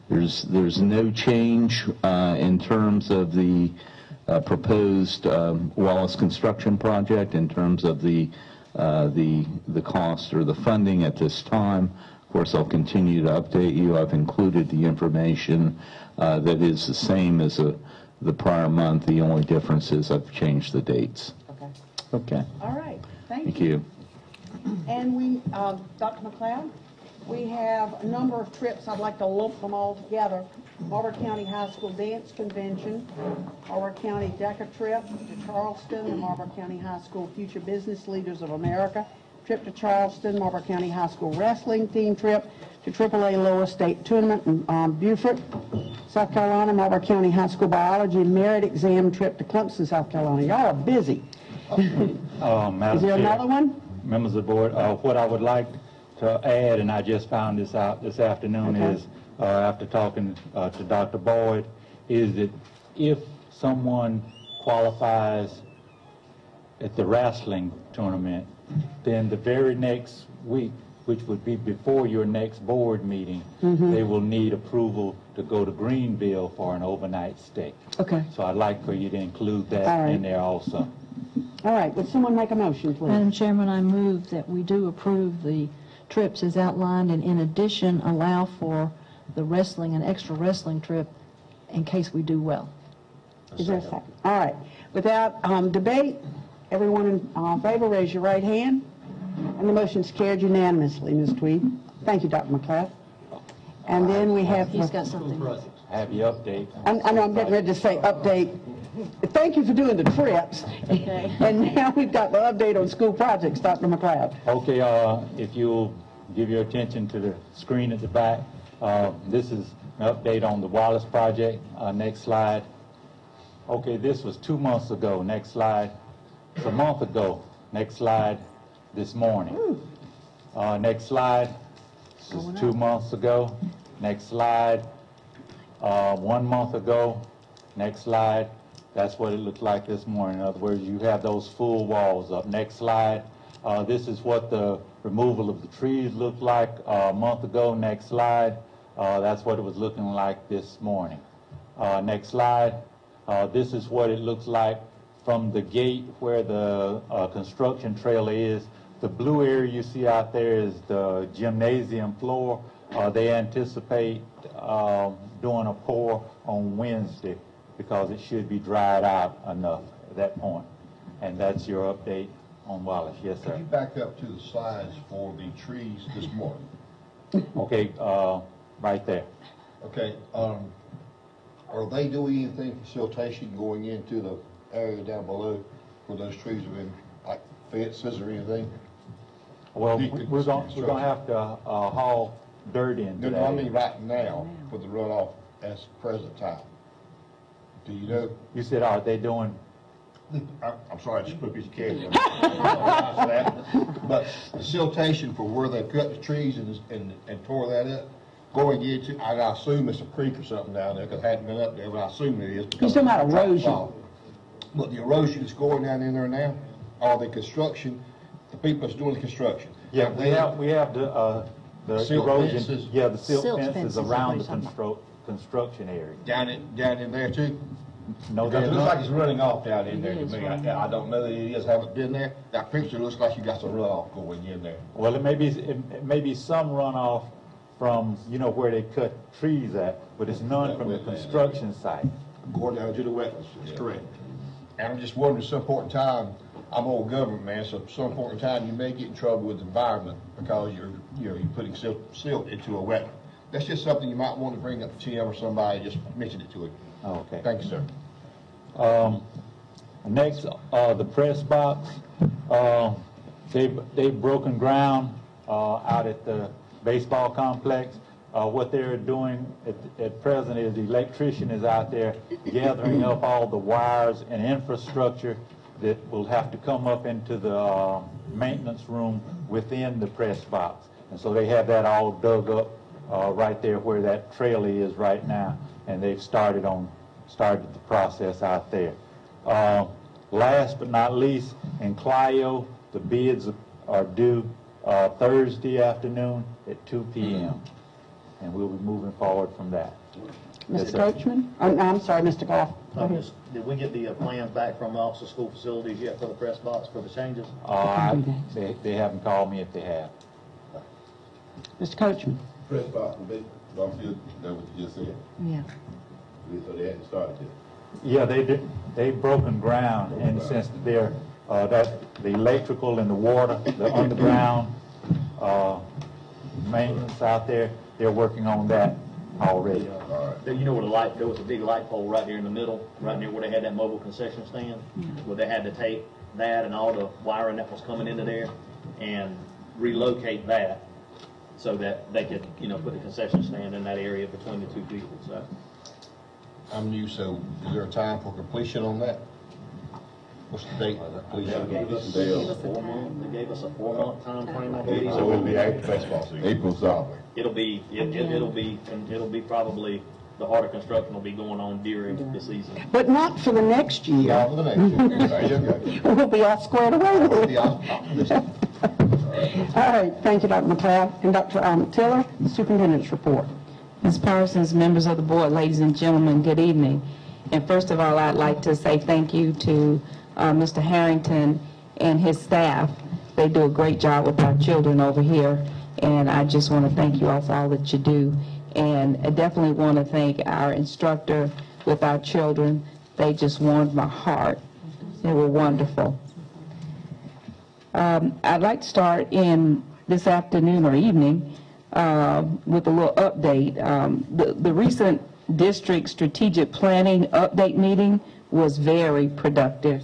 There's no change in terms of the proposed Wallace construction project in terms of the cost or the funding at this time. Of course, I'll continue to update you. I've included the information that is the same as the prior month. The only difference is I've changed the dates. Okay. All right. Thank you. And we, Dr. McLeod, we have a number of trips. I'd like to lump them all together. Marlboro County High School Dance Convention, Marlboro County DECA trip to Charleston, the Marlboro County High School Future Business Leaders of America trip to Charleston, Marlboro County High School Wrestling Team trip to AAA Lower State Tournament in Beaufort, South Carolina, Marlboro County High School Biology Merit Exam trip to Clemson, South Carolina. Y'all are busy. Madam Is there Chair, another one? Members of the board, what I would like to add, and I just found this out this afternoon, is after talking to Dr. Boyd, is that if someone qualifies at the wrestling tournament, then the very next week, which would be before your next board meeting, they will need approval to go to Greenville for an overnight stay. Okay. So I'd like for you to include that in there also. All right. Would someone make a motion, please? Madam Chairman, I move that we do approve the trips as outlined, and in addition allow for the wrestling and extra wrestling trip in case we do well. Is there a second? All right. Without debate, everyone in favor, raise your right hand. And the motion's carried unanimously, Ms. Tweed. Thank you, Dr. McLeod. And then we have... He's got something. Have your update. I know I'm getting ready to say update. Thank you for doing the trips. Okay. And now we've got the update on school projects, Dr. McLeod. Okay, if you'll give your attention to the screen at the back, this is an update on the Wallace project. Next slide. Okay, this was 2 months ago. Next slide. It's a month ago. Next slide. This morning. Next slide. This is 2 months ago. Next slide. 1 month ago. Next slide. That's what it looked like this morning. In other words, you have those full walls up. Next slide. This is what the removal of the trees looked like a month ago. Next slide. That's what it was looking like this morning. Next slide. This is what it looks like from the gate where the construction trailer is. The blue area you see out there is the gymnasium floor. They anticipate doing a pour on Wednesday because it should be dried out enough at that point. And that's your update on Wallace. Yes, sir. Could you back up to the slides for the trees this morning? Okay, right there. Okay. Are they doing anything for siltation going into the area down below where those trees have been, like fences or anything? Well, we're going to have to haul dirt into that. No, I mean right now for the runoff as present time. Do you know? You said, are they doing? I'm sorry, I just put a piece of candy on but the siltation for where they cut the trees and tore that up, going into, I assume it's a creek or something down there because I hadn't been up there, but I assume it is. You're talking about erosion. But the erosion is going down in there now, or the construction, the people that's doing the construction. Yeah, we have the silt erosion. fences. Yeah, the silt fences around the construction area. Down in there too? No, because it looks like it's running off down in there to me. I don't know that it is, haven't been there. That picture looks like you got some runoff going in there. Well, it may be some runoff from, where they cut trees at, but it's none from the construction site. Going down to the wetlands, that's correct. And I'm just wondering, at some point in time, I'm old government man, so at some point in time you may get in trouble with the environment because you're putting silt into a wetland. That's just something you might want to bring up to Tim or somebody, just mention it to him. Okay. Thank you, sir. Next, the press box. They've broken ground out at the baseball complex. What they're doing at present is the electrician is out there gathering up all the wires and infrastructure that will have to come up into the maintenance room within the press box. And so they have that all dug up right there where that trailer is right now, and they've started the process out there. Last but not least, in Clio, the bids are due Thursday afternoon at 2 p.m. And we'll be moving forward from that. Mr. Coachman? I'm sorry, Mr. Goff. Did we get the plans back from the Office of School Facilities yet for the press box for the changes? They haven't called me if they have. Mr. Coachman? Press box, don't feel that what you just said. Yeah. So they hadn't started yet. Yeah, they've broken ground, and since they're the electrical and the water, the underground maintenance out there, they're working on that already. You know where there was a big light pole right there in the middle, right near where they had that mobile concession stand, where they had to take that and all the wiring that was coming into there and relocate that so that they could, put the concession stand in that area between the two people. So I'm new, so is there a time for completion on that? What's the date of completion? They gave us a 4-month time frame, I believe. So it'll be after baseball season. April, so. It'll be probably, the harder construction will be going on during the season. But not for the next year. Not for the next year. We'll be all squared away with it. All right, thank you, Dr. McLeod. And Dr. Tiller, Superintendent's report. Ms. Parsons, members of the board, ladies and gentlemen, good evening. And first of all, I'd like to say thank you to Mr. Harrington and his staff. They do a great job with our children over here, and I just want to thank you all for all that you do. And I definitely want to thank our instructor with our children. They just warmed my heart. They were wonderful. I'd like to start in this afternoon or evening with a little update. The recent district strategic planning update meeting was very productive.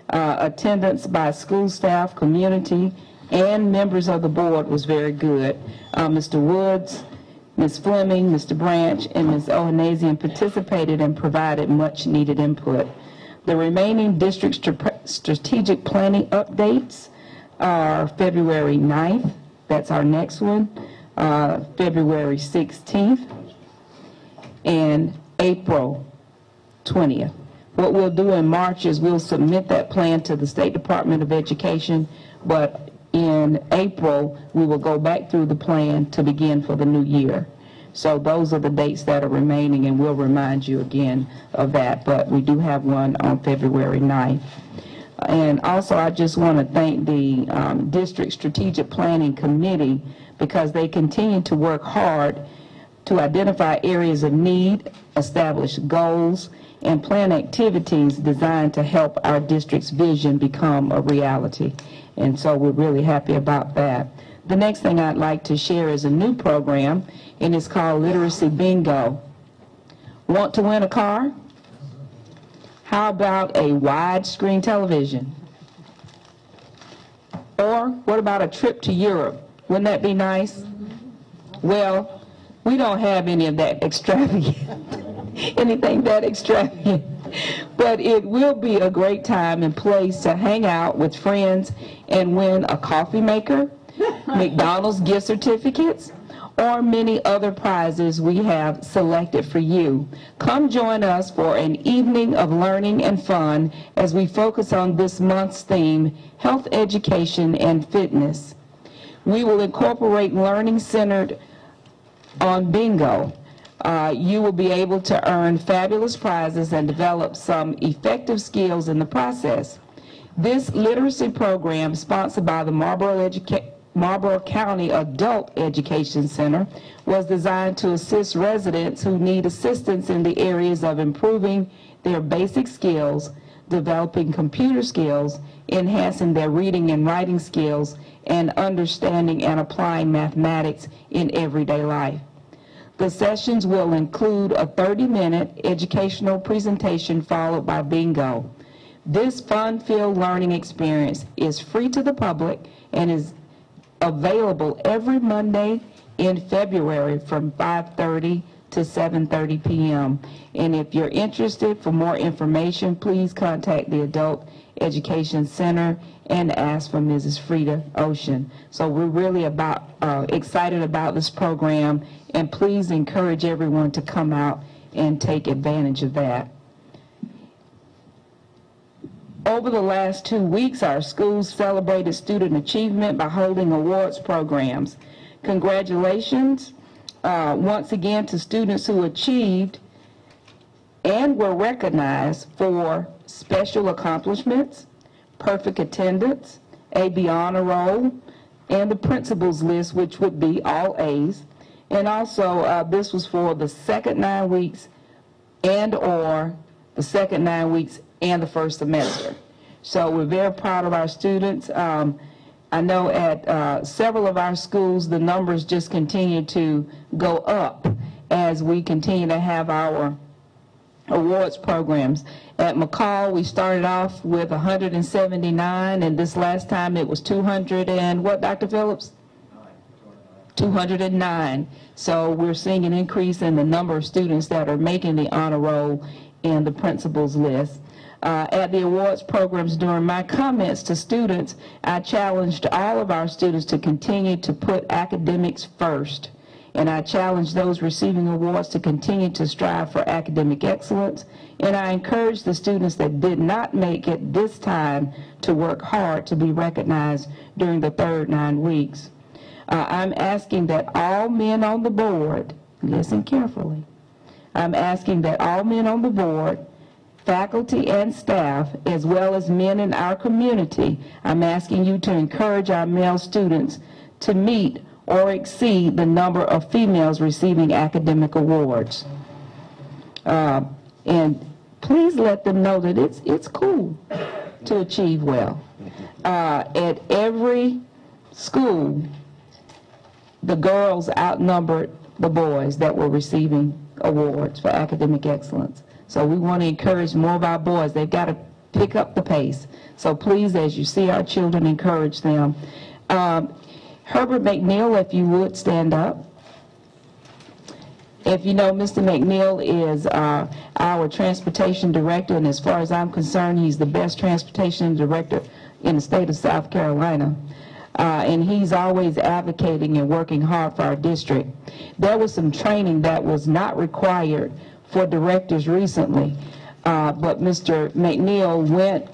Attendance by school staff, community, and members of the board was very good. Mr. Woods, Ms. Fleming, Mr. Branch, and Ms. Ohanesian participated and provided much needed input. The remaining district strategic planning updates are February 9th, that's our next one, February 16th, and April 20th. What we'll do in March is we'll submit that plan to the State Department of Education, but in April, we will go back through the plan to begin for the new year. So those are the dates that are remaining, and we'll remind you again of that, but we do have one on February 9th. And also, I just want to thank the District Strategic Planning Committee because they continue to work hard to identify areas of need, establish goals, and plan activities designed to help our district's vision become a reality. And so we're really happy about that. The next thing I'd like to share is a new program, and it's called Literacy Bingo. Want to win a car? How about a widescreen television? Or what about a trip to Europe? Wouldn't that be nice? Well, we don't have any of that extravagant, anything that extravagant. But it will be a great time and place to hang out with friends and win a coffee maker, McDonald's gift certificates, or many other prizes we have selected for you. Come join us for an evening of learning and fun as we focus on this month's theme, health, education, and fitness. We will incorporate learning centered on bingo. You will be able to earn fabulous prizes and develop some effective skills in the process. This literacy program, sponsored by the Marlboro County Adult Education Center, was designed to assist residents who need assistance in the areas of improving their basic skills, developing computer skills, enhancing their reading and writing skills, and understanding and applying mathematics in everyday life. The sessions will include a 30-minute educational presentation followed by bingo. This fun-filled learning experience is free to the public and is available every Monday in February from 5:30 to 7:30 p.m. And if you're interested, for more information, please contact the Adult Education Center and ask for Mrs. Frida Ocean. So we're really excited about this program, and please encourage everyone to come out and take advantage of that. Over the last 2 weeks, our schools celebrated student achievement by holding awards programs. Congratulations once again to students who achieved and were recognized for special accomplishments, perfect attendance, AB honor roll, and the principal's list, which would be all A's. And also, this was for the second 9 weeks and/or the second 9 weeks and the first semester. So we're very proud of our students. I know at several of our schools, the numbers just continue to go up as we continue to have our awards programs. At McCall, we started off with 179, and this last time it was 200 and what, Dr. Phillips? 209. So we're seeing an increase in the number of students that are making the honor roll and the principal's list. At the awards programs, during my comments to students, I challenged all of our students to continue to put academics first. And I challenged those receiving awards to continue to strive for academic excellence. And I encouraged the students that did not make it this time to work hard to be recognized during the third 9 weeks. I'm asking that all men on the board, listen carefully, I'm asking that all men on the board, faculty and staff, as well as men in our community, I'm asking you to encourage our male students to meet or exceed the number of females receiving academic awards. And please let them know that it's cool to achieve well. At every school, the girls outnumbered the boys that were receiving awards for academic excellence. So we want to encourage more of our boys. They've got to pick up the pace. So please, as you see our children, encourage them. Herbert McNeil, if you would stand up. If you know, Mr. McNeil is our transportation director, and as far as I'm concerned, he's the best transportation director in the state of South Carolina. And he's always advocating and working hard for our district. There was some training that was not required for directors recently, but Mr. McNeil went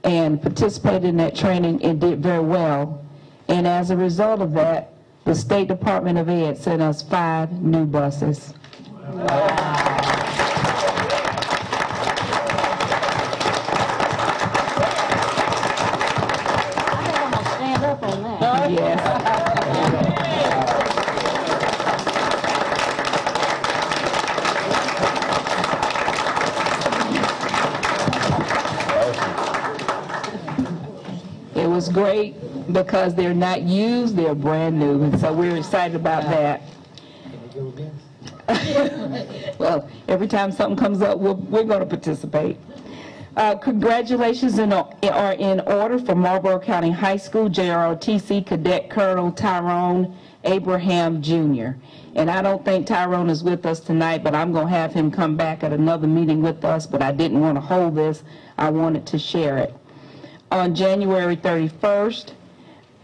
and participated in that training and did very well. And as a result of that, the State Department of Ed sent us 5 new buses. Wow. I think I'm going to stand up on that. Yes. It was great because they're not used, they're brand new, and so we're excited about that. Well, every time something comes up, we're going to participate. Congratulations are in order for Marlboro County High School JROTC Cadet Colonel Tyrone Abraham Jr. And I don't think Tyrone is with us tonight, but I'm going to have him come back at another meeting with us, but I didn't want to hold this. I wanted to share it. On January 31st,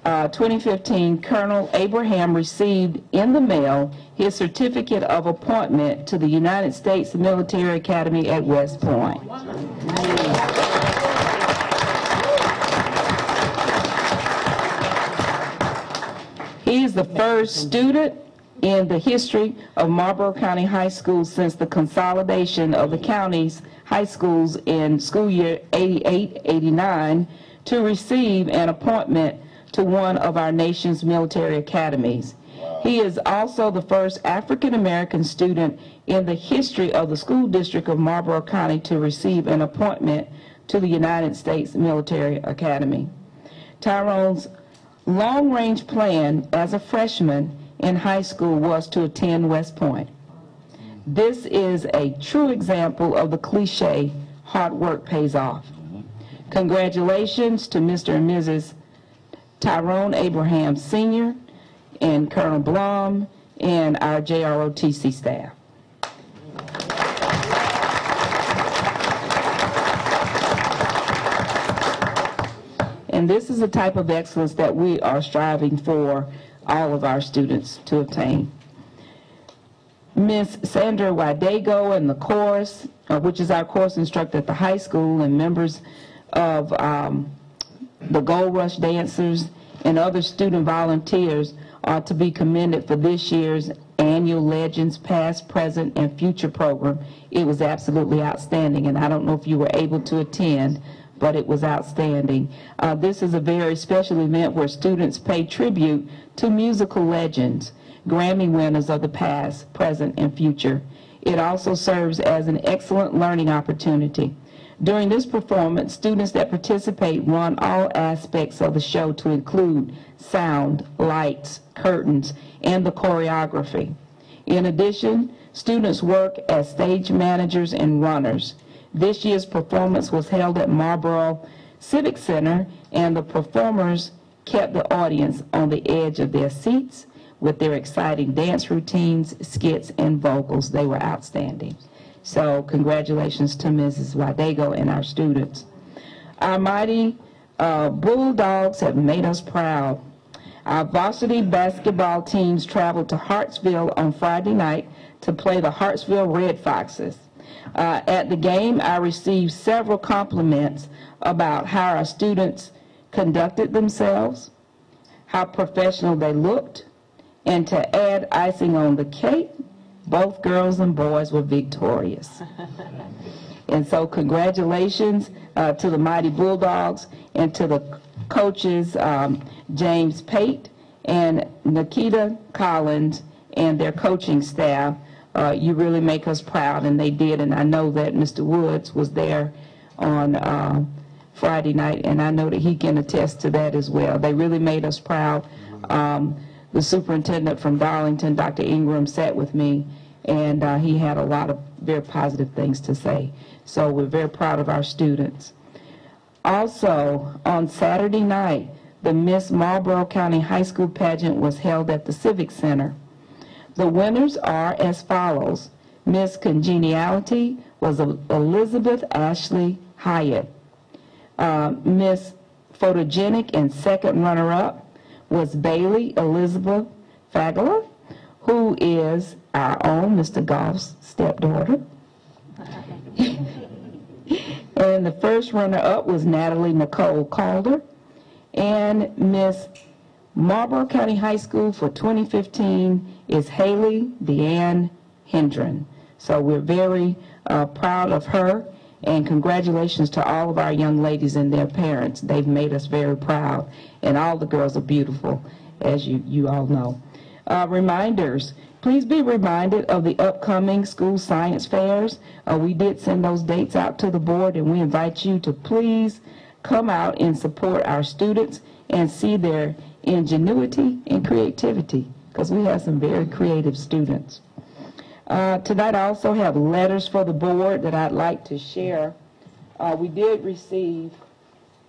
2015, Colonel Abraham received in the mail his certificate of appointment to the United States Military Academy at West Point. He is the first student in the history of Marlboro County High Schools since the consolidation of the county's high schools in school year 88-89 to receive an appointment to one of our nation's military academies. He is also the first African-American student in the history of the school district of Marlboro County to receive an appointment to the United States Military Academy. Tyrone's long-range plan as a freshman in high school was to attend West Point. This is a true example of the cliche, hard work pays off. Congratulations to Mr. and Mrs. Tyrone Abraham Sr. and Colonel Blum and our JROTC staff. And this is the type of excellence that we are striving for all of our students to obtain. Miss Sandra Wadego and the chorus, which is our chorus instructor at the high school, and members of the Gold Rush dancers and other student volunteers are to be commended for this year's annual Legends Past, Present, and Future program. It was absolutely outstanding, and I don't know if you were able to attend, but it was outstanding. This is a very special event where students pay tribute to musical legends, Grammy winners of the past, present, and future. It also serves as an excellent learning opportunity. During this performance, students that participate run all aspects of the show to include sound, lights, curtains, and the choreography. In addition, students work as stage managers and runners. This year's performance was held at Marlboro Civic Center, and the performers kept the audience on the edge of their seats with their exciting dance routines, skits, and vocals. They were outstanding. So congratulations to Mrs. Wadego and our students. Our mighty Bulldogs have made us proud. Our varsity basketball teams traveled to Hartsville on Friday night to play the Hartsville Red Foxes. At the game, I received several compliments about how our students conducted themselves, how professional they looked, and to add icing on the cake, both girls and boys were victorious. And so congratulations to the Mighty Bulldogs and to the coaches, James Pate and Nikita Collins and their coaching staff. You really make us proud, and they did. And I know that Mr. Woods was there on Friday night, and I know that he can attest to that as well. They really made us proud. The superintendent from Darlington, Dr. Ingram, sat with me, and he had a lot of very positive things to say. So we're very proud of our students. Also, on Saturday night, the Miss Marlboro County High School pageant was held at the Civic Center. The winners are as follows. Miss Congeniality was Elizabeth Ashley Hyatt. Miss Photogenic and second runner-up was Bailey Elizabeth Fagler, who is our own Mr. Goff's stepdaughter. And the first runner-up was Natalie Nicole Calder. And Miss Marlboro County High School for 2015 is Haley Deanne Hendren. So we're very proud of her, and congratulations to all of our young ladies and their parents. They've made us very proud, and all the girls are beautiful, as you all know. Reminders. Please be reminded of the upcoming school science fairs. We did send those dates out to the board, and we invite you to please come out and support our students and see their ingenuity and creativity, because we have some very creative students. Tonight I also have letters for the board that I'd like to share. We did receive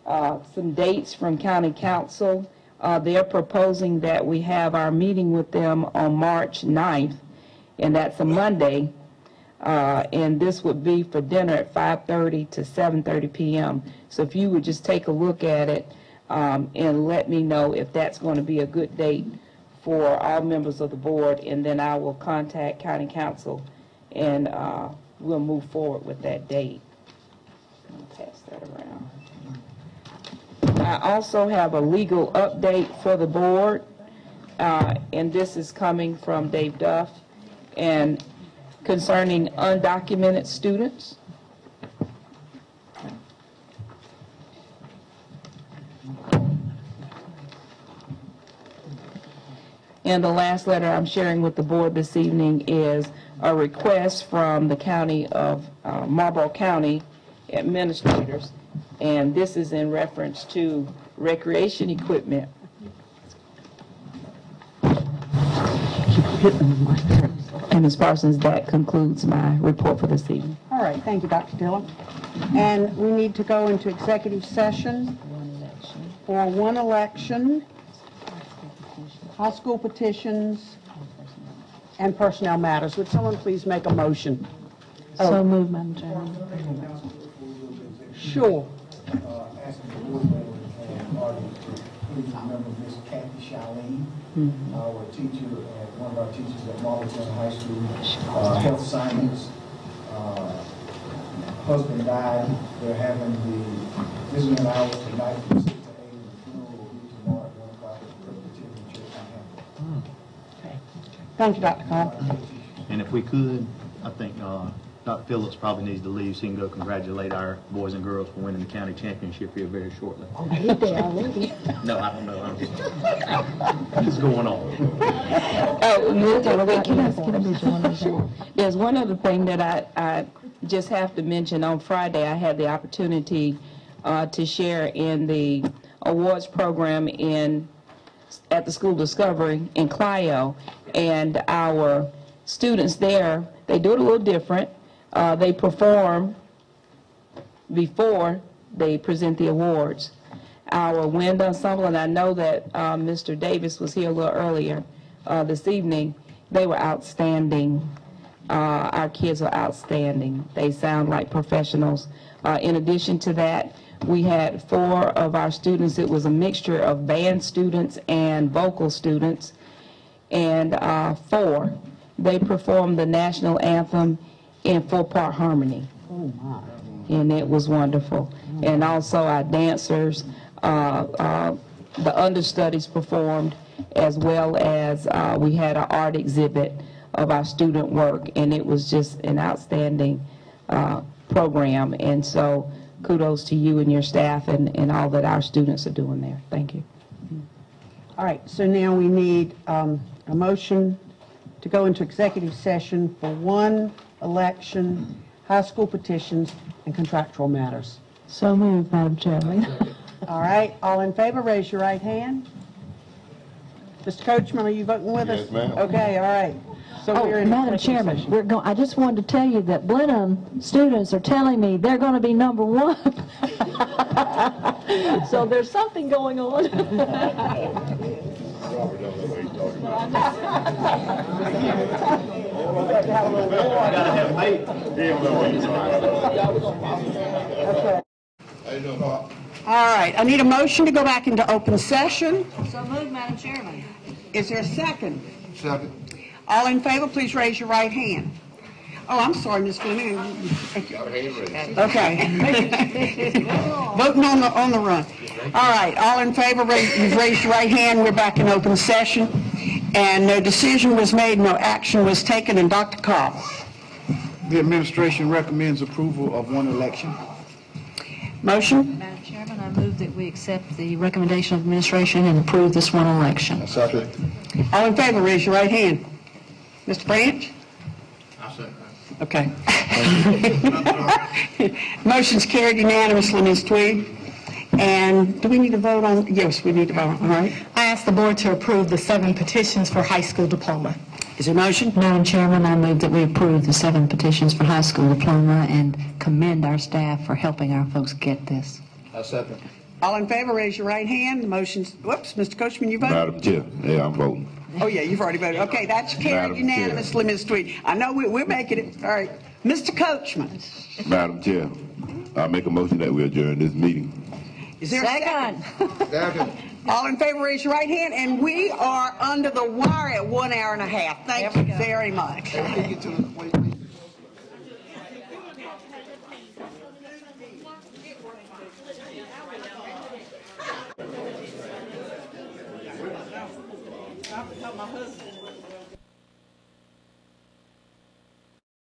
some dates from County Council. They're proposing that we have our meeting with them on March 9th, and that's a Monday, and this would be for dinner at 5:30 to 7:30 p.m. So if you would just take a look at it and let me know if that's going to be a good date for all members of the board, and then I will contact County Council and we'll move forward with that date. I'll pass that around. I also have a legal update for the board, and this is coming from Dave Duff, and concerning undocumented students. And the last letter I'm sharing with the board this evening is a request from the county of Marlboro County administrators, and this is in reference to recreation equipment. And Ms. Parsons, that concludes my report for this evening. All right, thank you, Dr. Dillon. And we need to go into executive session for one election, high school petitions, and personnel matters. Would someone please make a motion? So moved, Madam Chairman. Sure. Asking the board members and audience to please remember Miss Kathy Shaleen, our teacher, one of our teachers at Marlboro High School, health science. Husband died. They're having the visiting hours tonight from 6 to 8. The funeral will be tomorrow at 1 o'clock at the Presbyterian Church on Hampton. Okay. Thank you, Dr. Cobb. And if we could, I think Dr. Phillips probably needs to leave so he can go congratulate our boys and girls for winning the county championship here very shortly. Oh, did they already? No, I don't know. I'm just going on. There's one other thing that I just have to mention. On Friday, I had the opportunity to share in the awards program at the School Discovery in Clio, and our students there, they do it a little different. They perform before they present the awards. Our wind ensemble, and I know that Mr. Davis was here a little earlier this evening, they were outstanding. Our kids are outstanding. They sound like professionals. In addition to that, we had 4 of our students. It was a mixture of band students and vocal students, and 4. They performed the national anthem in 4-part harmony. Oh, my. And it was wonderful. And also our dancers, the understudies performed, as well as we had an art exhibit of our student work, and it was just an outstanding program. And so kudos to you and your staff and all that our students are doing there. Thank you. All right, so now we need a motion to go into executive session for one election, high school petitions, and contractual matters. So moved, Madam Chairman. All right, all in favor, raise your right hand. Mr. Coachman, are you voting with us? Yes, ma'am. Okay, all right. So we're in Madam executive Chairman, session. I just wanted to tell you that Blenheim students are telling me they're going to be number 1. So there's something going on. All right, I need a motion to go back into open session. So moved, Madam Chairman. Is there a second? Second. All in favor, please raise your right hand. Oh, I'm sorry, Ms. Fleming. Okay. Voting on the run. All right, all in favor, raise your right hand. We're back in open session. And no decision was made, no action was taken. And Dr. Cobb. The administration recommends approval of one election. Motion? Madam Chairman, I move that we accept the recommendation of administration and approve this one election. Second. All in favor, raise your right hand. Mr. Branch? I second. Okay. Motion's carried unanimously, Ms. Tweed. And do we need to vote on? Yes, we need to vote. All right. I ask the board to approve the 7 petitions for high school diploma. Is there a motion? Madam Chairman, I move that we approve the 7 petitions for high school diploma and commend our staff for helping our folks get this. I second. All in favor, raise your right hand. The motion's, whoops, Mr. Coachman, you vote? Madam Chair, yeah, I'm voting. Oh, yeah, you've already voted. Okay, that's carried Madam Chair. unanimously, Ms. Tweed. I know we're making it. All right. Mr. Coachman. Madam Chair, I make a motion that we adjourn this meeting. Is there a second? All in favor, raise your right hand. And we are under the wire at 1 hour and a half. Thank you very much. My husband